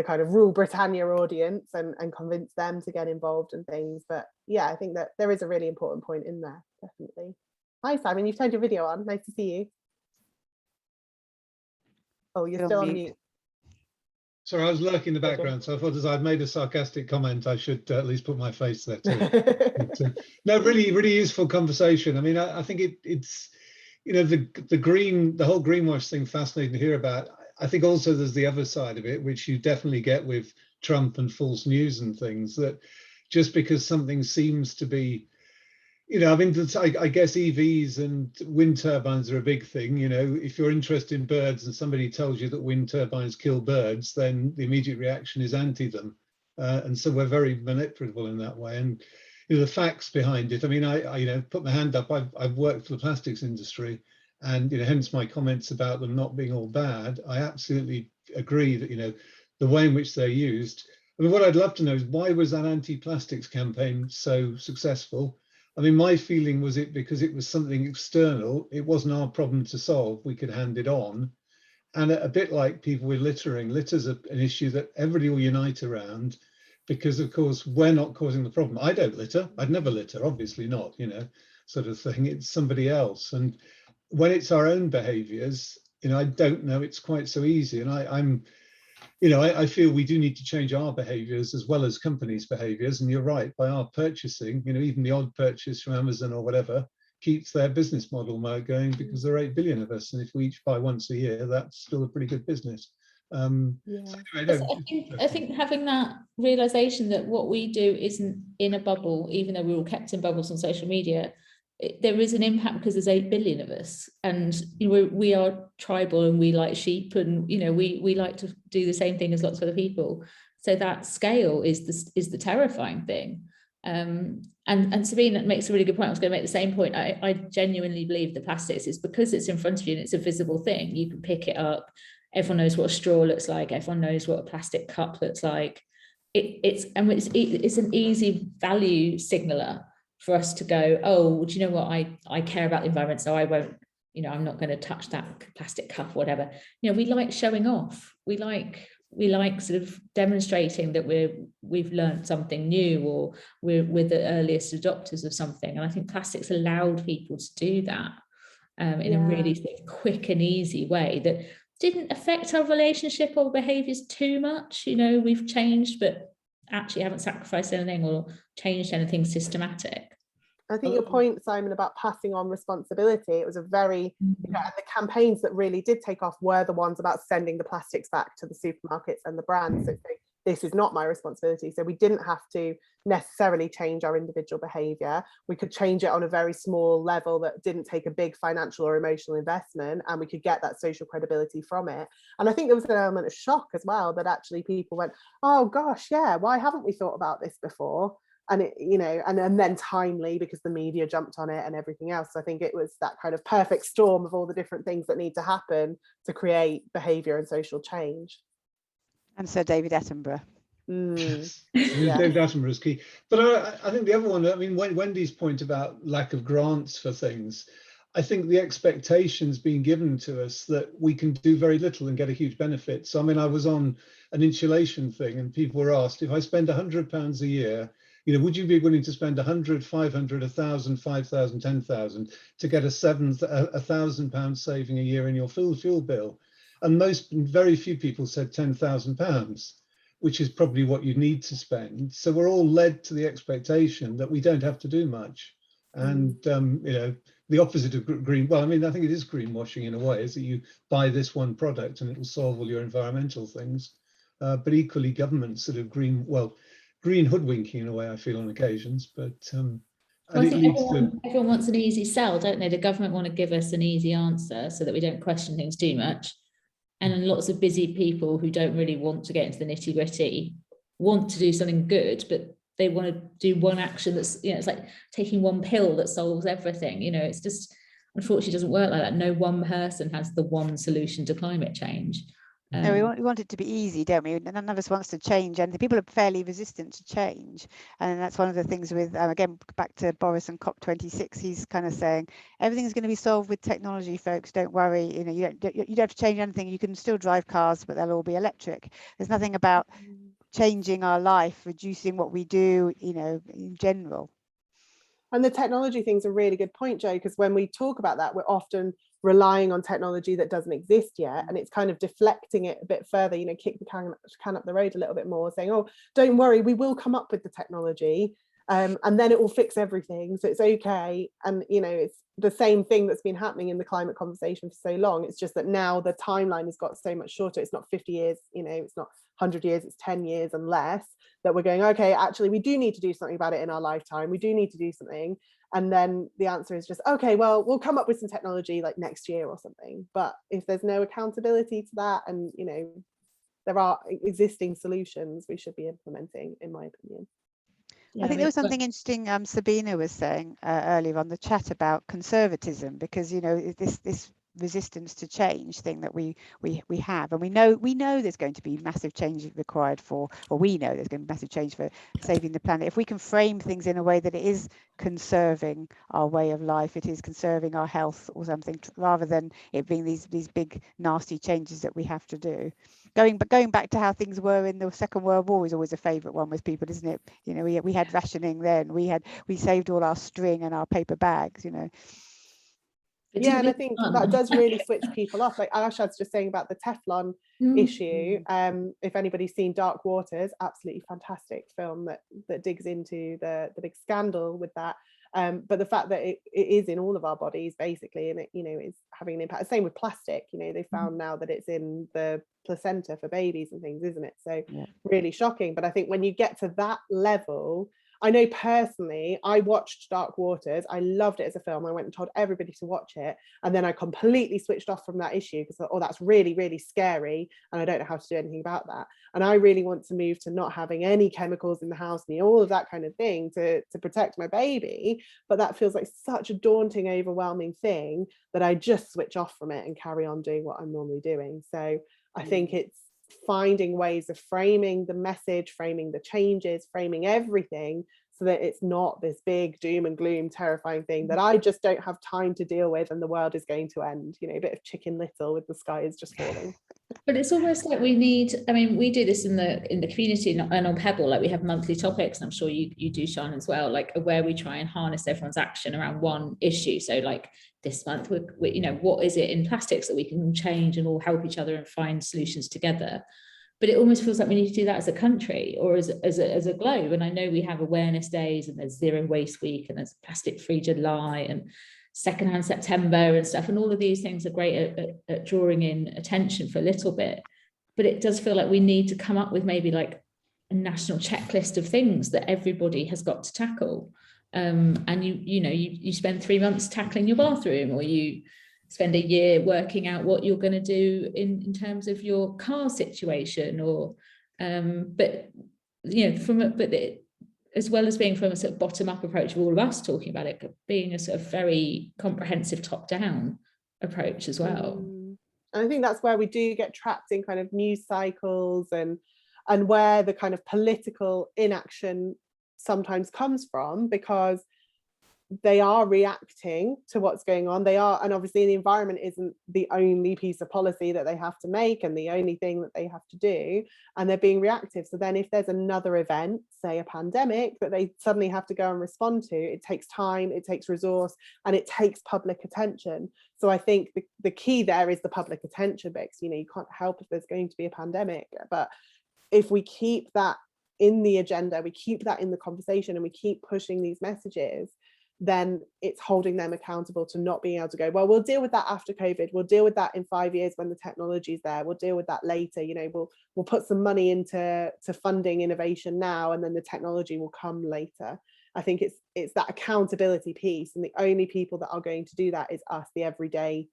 kind of Rule Britannia audience and convince them to get involved and things. But yeah, I think that there is a really important point in there, definitely. Hi, Simon, you've turned your video on. Nice to see you. Oh, you're still on mute. Sorry, I was lurking in the background, so I thought as I'd made a sarcastic comment, I should at least put my face there too. But, no, really, really useful conversation. I mean, I think it's, you know, the whole greenwash thing, fascinating to hear about. I think also there's the other side of it, which you definitely get with Trump and false news and things, that just because something seems to be, you know, I mean, I guess EVs and wind turbines are a big thing. You know, if you're interested in birds and somebody tells you that wind turbines kill birds, then the immediate reaction is anti them. And so we're very manipulable in that way. And, you know, the facts behind it, I mean, I you know, put my hand up, I've worked for the plastics industry, and, you know, hence my comments about them not being all bad. I absolutely agree that, you know, the way in which they're used. I mean, what I'd love to know is, why was that anti-plastics campaign so successful? I mean, my feeling was because it was something external. It wasn't our problem to solve. We could hand it on. And a bit like people with littering, litter's an issue that everybody will unite around, because of course we're not causing the problem. I don't litter. I'd never litter, obviously not, you know, sort of thing. It's somebody else. And when it's our own behaviors, you know, I don't know it's quite so easy. And I'm you know, I feel we do need to change our behaviors as well as companies' behaviors. And you're right, by our purchasing, you know, even the odd purchase from Amazon or whatever keeps their business model going, because there are 8 billion of us. And if we each buy once a year, that's still a pretty good business. So anyway, I think having that realization that what we do isn't in a bubble, even though we're all kept in bubbles on social media, there is an impact because there's 8 billion of us, and you know, we are tribal and we like sheep, and you know, we like to do the same thing as lots of other people. So that scale is the terrifying thing. And Sabine makes a really good point. I was going to make the same point. I genuinely believe the plastics is because it's in front of you and it's a visible thing. You can pick it up. Everyone knows what a straw looks like. Everyone knows what a plastic cup looks like. It's an easy value signaler for us to go, oh, well, do you know what? I care about the environment, so I won't, you know, I'm not going to touch that plastic cup, whatever. You know, we like showing off. We like sort of demonstrating that we've learned something new, or we're the earliest adopters of something. And I think plastics allowed people to do that in a really sort of quick and easy way that didn't affect our relationship or behaviors too much. You know, we've changed, but actually haven't sacrificed anything or changed anything systematic. I think your point, Simon, about passing on responsibility, it was a very, you know, and the campaigns that really did take off were the ones about sending the plastics back to the supermarkets and the brands. So this is not my responsibility. So we didn't have to necessarily change our individual behavior. We could change it on a very small level that didn't take a big financial or emotional investment, and we could get that social credibility from it. And I think there was an element of shock as well, that actually people went, oh gosh, yeah, why haven't we thought about this before? And it, you know, and then timely, because the media jumped on it and everything else. So I think it was that kind of perfect storm of all the different things that need to happen to create behavior and social change. And Sir David Attenborough. Yes. David Attenborough is key. But I think the other one, I mean, Wendy's point about lack of grants for things, I think the expectations being given to us that we can do very little and get a huge benefit. So I mean, I was on an insulation thing and people were asked, if I spend £100 a year, you know, would you be willing to spend 100, 500, 1,000, 5,000, 10,000 to get £1,000 saving a year in your fuel bill? And very few people said £10,000, which is probably what you need to spend. So we're all led to the expectation that we don't have to do much. And, you know, the opposite of green, well, I mean, I think it is greenwashing in a way, is that you buy this one product and it will solve all your environmental things. But equally, governments sort of green hoodwinking in a way, I feel on occasions, but I think everyone wants an easy sell, don't they? The government want to give us an easy answer so that we don't question things too much. And then lots of busy people who don't really want to get into the nitty gritty want to do something good, but they want to do one action that's, you know, it's like taking one pill that solves everything. You know, it's just, unfortunately, doesn't work like that. No one person has the one solution to climate change. No, we want it to be easy, don't we? None of us wants to change, and the people are fairly resistant to change. And that's one of the things with, again, back to Boris and COP26, he's kind of saying everything's going to be solved with technology, folks. Don't worry. You know, you don't have to change anything. You can still drive cars, but they'll all be electric. There's nothing about changing our life, reducing what we do, you know, in general. And the technology thing's a really good point, Joe, because when we talk about that, we're often relying on technology that doesn't exist yet, and it's kind of deflecting it a bit further, you know, kick the can up the road a little bit more, saying, oh, don't worry, we will come up with the technology, and then it will fix everything, so it's okay. And you know, it's the same thing that's been happening in the climate conversation for so long. It's just that now the timeline has got so much shorter. It's not 50 years, you know, it's not 100 years, it's 10 years and less, that we're going, okay, actually we do need to do something about it in our lifetime, we do need to do something. And then the answer is just, okay, well, we'll come up with some technology like next year or something. But if there's no accountability to that, and you know, there are existing solutions we should be implementing, in my opinion. I think there was something interesting Sabina was saying earlier on the chat about conservatism, because, you know, this resistance to change thing that we have, and we know there's going to be massive change required for, or we know there's going to be massive change for saving the planet. If we can frame things in a way that it is conserving our way of life, it is conserving our health or something, rather than it being these big nasty changes that we have to do. going back to how things were in the Second World War is always a favourite one with people, isn't it? You know, we had rationing then. We saved all our string and our paper bags. You know. Yeah, and I think that does really switch people off. Like Arshad's just saying about the Teflon issue. If anybody's seen Dark Waters, absolutely fantastic film that digs into the big scandal with that. But the fact that it is in all of our bodies basically, and it, you know, is having an impact. Same with plastic. You know, they found now that it's in the placenta for babies and things, isn't it? So really shocking. But I think when you get to that level, I know personally, I watched Dark Waters. I loved it as a film. I went and told everybody to watch it. And then I completely switched off from that issue because, oh, that's really, really scary. And I don't know how to do anything about that. And I really want to move to not having any chemicals in the house and all of that kind of thing to protect my baby. But that feels like such a daunting, overwhelming thing that I just switch off from it and carry on doing what I'm normally doing. So I think it's finding ways of framing the message, framing the changes, framing everything so that it's not this big doom and gloom terrifying thing that I just don't have time to deal with and the world is going to end, you know, a bit of Chicken Little with the sky is just falling. But it's almost like we need, I mean, we do this in the community and on Pebble, like we have monthly topics, and I'm sure you do, Sean, as well, like where we try and harness everyone's action around one issue. So like this month, we you know, what is it in plastics that we can change and all help each other and find solutions together? But it almost feels like we need to do that as a country or as a globe. And I know we have awareness days and there's Zero Waste Week and there's Plastic Free July and Secondhand September and stuff. And all of these things are great at drawing in attention for a little bit. But it does feel like we need to come up with maybe like a national checklist of things that everybody has got to tackle. And you spend 3 months tackling your bathroom, or you spend a year working out what you're going to do in terms of your car situation, or but you know, as well as being from a sort of bottom-up approach of all of us talking about it, being a sort of very comprehensive top-down approach as well. And I think that's where we do get trapped in kind of news cycles and where the kind of political inaction sometimes comes from, because they are reacting to what's going on. They are, and obviously the environment isn't the only piece of policy that they have to make and the only thing that they have to do, and they're being reactive. So then if there's another event, say a pandemic, that they suddenly have to go and respond to, it takes time, it takes resource, and it takes public attention. So I think the key there is the public attention bit. You know, you can't help if there's going to be a pandemic, but if we keep that in the agenda, we keep that in the conversation, and we keep pushing these messages, then it's holding them accountable to not being able to go, well, we'll deal with that after COVID, we'll deal with that in 5 years when the technology is there, we'll deal with that later, you know, we'll put some money into funding innovation now, and then the technology will come later. I think it's that accountability piece, and the only people that are going to do that is us, the everyday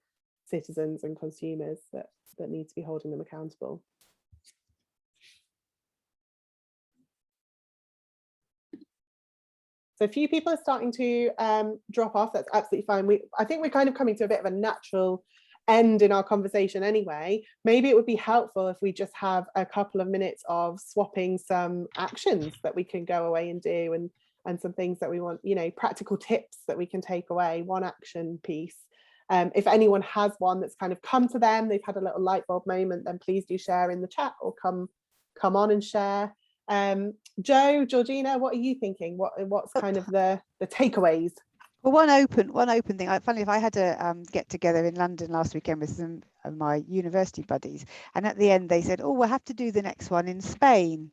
citizens and consumers that need to be holding them accountable. So a few people are starting to drop off. That's absolutely fine. I think we're kind of coming to a bit of a natural end in our conversation anyway. Maybe it would be helpful if we just have a couple of minutes of swapping some actions that we can go away and do, and some things that we want, you know, practical tips that we can take away, one action piece. If anyone has one that's kind of come to them, they've had a little light bulb moment, then please do share in the chat or come on and share. Jo, Georgina, what are you thinking? What's kind of the takeaways? Well, one open thing. Funny, if I had a get together in London last weekend with some of my university buddies, and at the end they said, "Oh, we'll have to do the next one in Spain."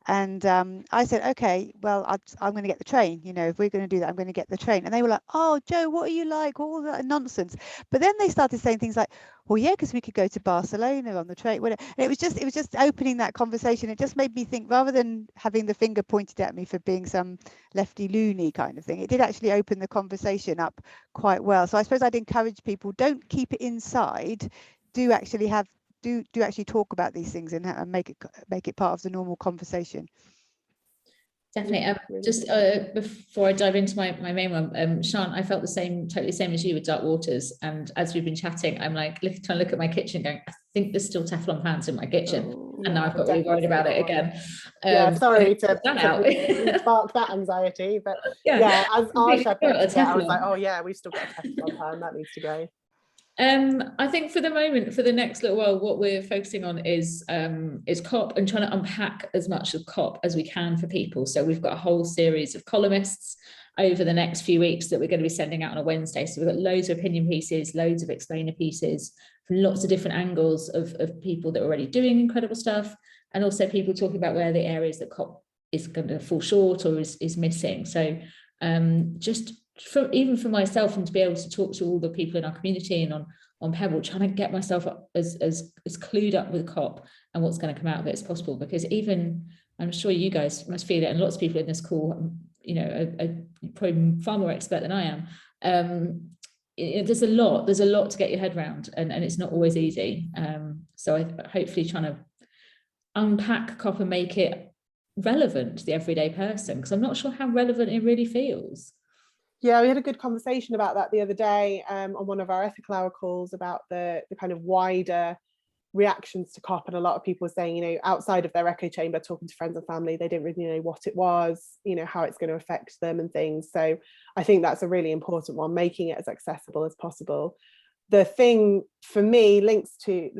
And I said, okay, well, I'm going to get the train. You know, if we're going to do that, I'm going to get the train. And they were like, oh, Jo, what are you like? All that nonsense. But then they started saying things like, well, yeah, because we could go to Barcelona on the train. And it was just opening that conversation. It just made me think, rather than having the finger pointed at me for being some lefty loony kind of thing, it did actually open the conversation up quite well. So I suppose I'd encourage people, don't keep it inside. Do actually talk about these things and make it part of the normal conversation. Definitely. Just before I dive into my main one, Sean, I felt totally the same as you with Dark Waters. And as we've been chatting, I'm like trying to look at my kitchen going, I think there's still Teflon pans in my kitchen. And now I've got really worried about it again. Sorry to spark that anxiety, but as Arsha put it, I was like, oh yeah, we've still got a Teflon pan, that needs to go. I think for the moment, for the next little while, what we're focusing on is COP and trying to unpack as much of COP as we can for people. So we've got a whole series of columnists over the next few weeks that we're going to be sending out on a Wednesday. So we've got loads of opinion pieces, loads of explainer pieces from lots of different angles of people that are already doing incredible stuff, and also people talking about where the areas that COP is going to fall short or is missing. So just even for myself, and to be able to talk to all the people in our community and on Pebble, trying to get myself as clued up with COP and what's going to come out of it as possible, because even I'm sure you guys must feel it, and lots of people in this call, you know, are probably far more expert than I am. There's a lot to get your head around, and it's not always easy. So hopefully trying to unpack COP and make it relevant to the everyday person, because I'm not sure how relevant it really feels. Yeah, we had a good conversation about that the other day on one of our ethical hour calls about the kind of wider reactions to COP, and a lot of people were saying, you know, outside of their echo chamber, talking to friends and family, they didn't really know what it was, you know, how it's going to affect them and things. So I think that's a really important one, making it as accessible as possible. The thing for me links to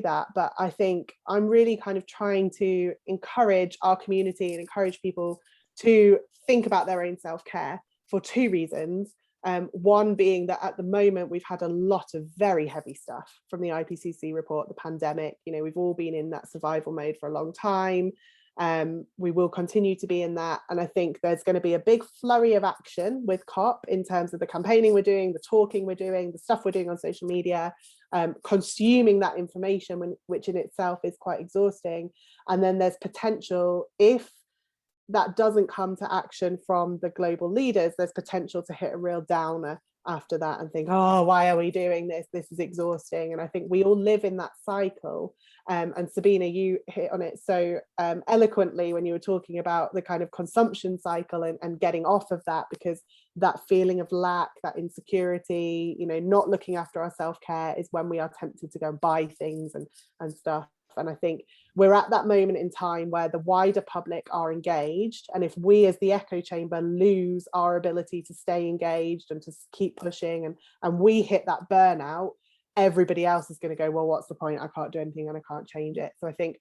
that, but I think I'm really kind of trying to encourage our community and encourage people to think about their own self-care for two reasons. One being that at the moment we've had a lot of very heavy stuff from the IPCC report, the pandemic. You know, we've all been in that survival mode for a long time. We will continue to be in that, and I think there's going to be a big flurry of action with COP in terms of the campaigning we're doing, the talking we're doing, the stuff we're doing on social media, consuming that information, which in itself is quite exhausting. And then there's potential, if that doesn't come to action from the global leaders, there's potential to hit a real downer after that and think, oh, why are we doing this? This is exhausting. And I think we all live in that cycle. And Sabina, you hit on it so eloquently when you were talking about the kind of consumption cycle and getting off of that, because that feeling of lack, that insecurity, you know, not looking after our self-care is when we are tempted to go and buy things and stuff. And I think we're at that moment in time where the wider public are engaged, and if we as the echo chamber lose our ability to stay engaged and to keep pushing, and we hit that burnout, everybody else is going to go, well, what's the point? I can't do anything and I can't change it. So I think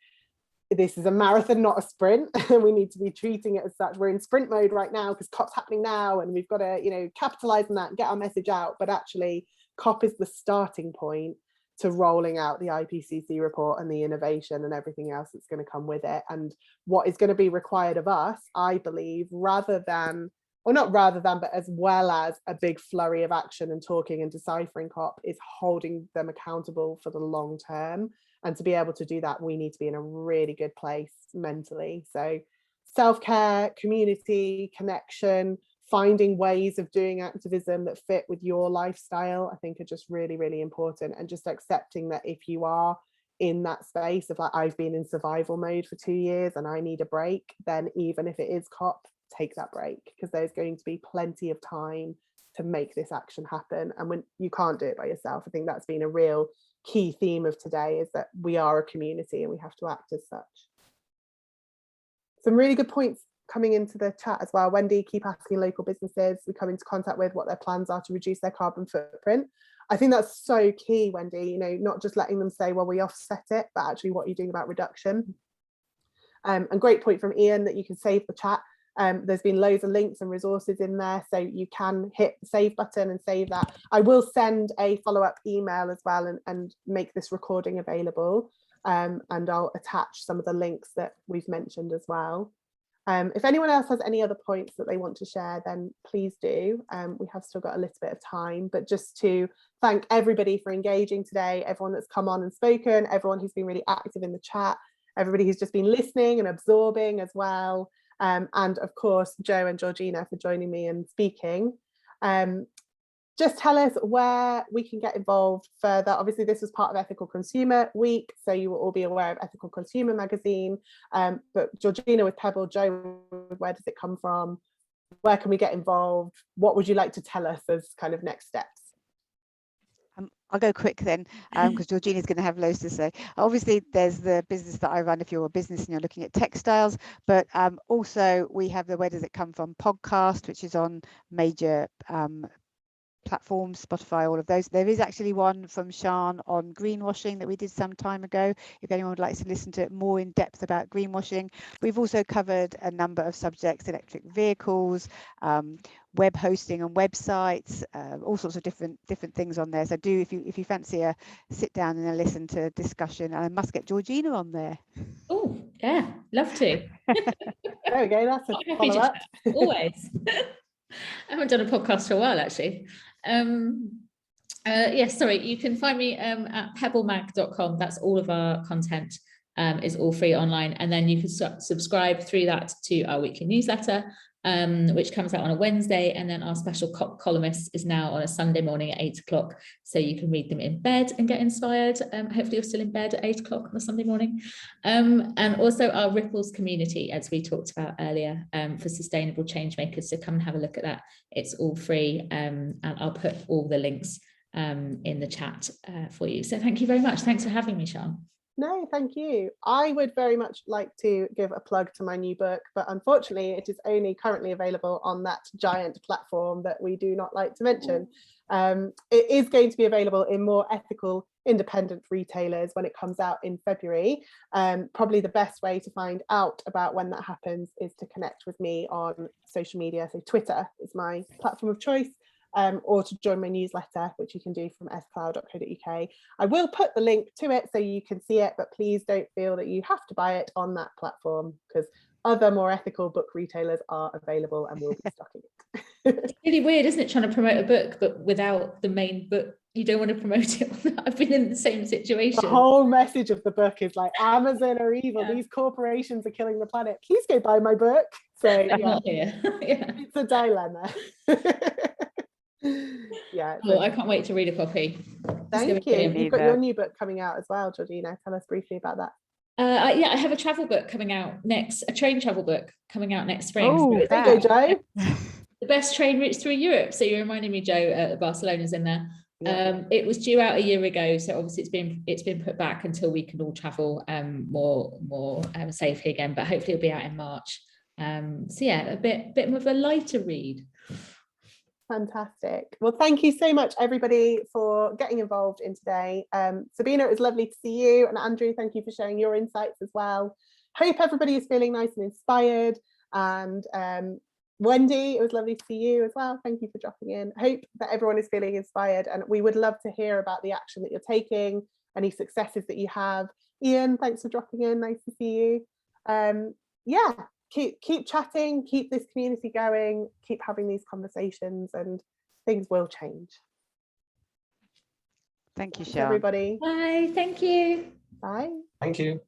this is a marathon, not a sprint. We need to be treating it as such. We're in sprint mode right now because COP's happening now, and we've got to, you know, capitalize on that and get our message out. But actually COP is the starting point to rolling out the IPCC report and the innovation and everything else that's going to come with it. And what is going to be required of us, I believe, but as well as a big flurry of action and talking and deciphering COP, is holding them accountable for the long term. And to be able to do that, we need to be in a really good place mentally. So self-care, community, connection, finding ways of doing activism that fit with your lifestyle, I think are just really, really important. And just accepting that if you are in that space of like, I've been in survival mode for 2 years and I need a break, then even if it is COP, take that break, because there's going to be plenty of time to make this action happen. And when you can't do it by yourself, I think that's been a real key theme of today, is that we are a community and we have to act as such. Some really good points coming into the chat as well. Wendy, keep asking local businesses we come into contact with what their plans are to reduce their carbon footprint. I think that's so key, Wendy, you know, not just letting them say, well, we offset it, but actually what are you doing about reduction? And great point from Ian that you can save the chat. There's been loads of links and resources in there, so you can hit the save button and save that. I will send a follow-up email as well and make this recording available, and I'll attach some of the links that we've mentioned as well. If anyone else has any other points that they want to share, then please do. We have still got a little bit of time, but just to thank everybody for engaging today, everyone that's come on and spoken, everyone who's been really active in the chat, everybody who's just been listening and absorbing as well. And of course, Joe and Georgina for joining me and speaking. Just tell us where we can get involved further. Obviously, this was part of Ethical Consumer Week, so you will all be aware of Ethical Consumer magazine. But Georgina with Pebble, Joe, where does it come from? Where can we get involved? What would you like to tell us as kind of next steps? I'll go quick then, because Georgina's going to have loads to say. Obviously, there's the business that I run if you're a business and you're looking at textiles, but also we have the Where Does It Come From podcast, which is on major platforms, Spotify, all of those. There is actually one from Sian on greenwashing that we did some time ago, if anyone would like to listen to it more in depth about greenwashing. We've also covered a number of subjects: electric vehicles, web hosting and websites, all sorts of different things on there. So do, if you fancy a sit down and a listen to discussion, and I must get Georgina on there. Oh yeah, love to. There we go, that's a follow up. Always. I haven't done a podcast for a while, actually. Yes, sorry, you can find me at pebblemag.com. That's all of our content is all free online, and then you can subscribe through that to our weekly newsletter, which comes out on a Wednesday, and then our special columnist is now on a Sunday morning at 8 o'clock, so you can read them in bed and get inspired. Hopefully you're still in bed at 8 o'clock on a Sunday morning. And also our Ripples community, as we talked about earlier, for sustainable change makers, so come and have a look at that. It's all free, and I'll put all the links in the chat for you. So thank you very much. Thanks for having me, Sian. No, thank you. I would very much like to give a plug to my new book, but unfortunately it is only currently available on that giant platform that we do not like to mention. It is going to be available in more ethical independent retailers when it comes out in February. Probably the best way to find out about when that happens is to connect with me on social media. So Twitter is my platform of choice. Or to join my newsletter, which you can do from scloud.co.uk. I will put the link to it so you can see it, but please don't feel that you have to buy it on that platform, because other more ethical book retailers are available and will be stocking it. It's really weird, isn't it, trying to promote a book but without the main book? You don't want to promote it. I've been in the same situation. The whole message of the book is like, Amazon are evil, these corporations are killing the planet, please go buy my book. So yeah, Not here. Yeah. It's a dilemma. Yeah, oh, I can't wait to read a copy. Thank you. You've got your new book coming out as well, Georgina. Tell us briefly about that. Yeah, I have a travel book coming out next, a train travel book coming out next spring. Oh, so there you go, Joe. The best train routes through Europe. So you're reminding me, Joe, Barcelona's in there. Yeah. It was due out a year ago, so obviously it's been put back until we can all travel more safely again. But hopefully it'll be out in March. So yeah, a bit more of a lighter read. Fantastic. Well, thank you so much, everybody, for getting involved in today. Sabina, it was lovely to see you. And Andrew, thank you for sharing your insights as well. Hope everybody is feeling nice and inspired. And Wendy, it was lovely to see you as well. Thank you for dropping in. Hope that everyone is feeling inspired. And we would love to hear about the action that you're taking, any successes that you have. Ian, thanks for dropping in. Nice to see you. Yeah. Keep chatting, keep this community going, keep having these conversations, and things will change. Thank you, Thanks, Sian. everybody. Bye. Thank you. Bye. Thank you.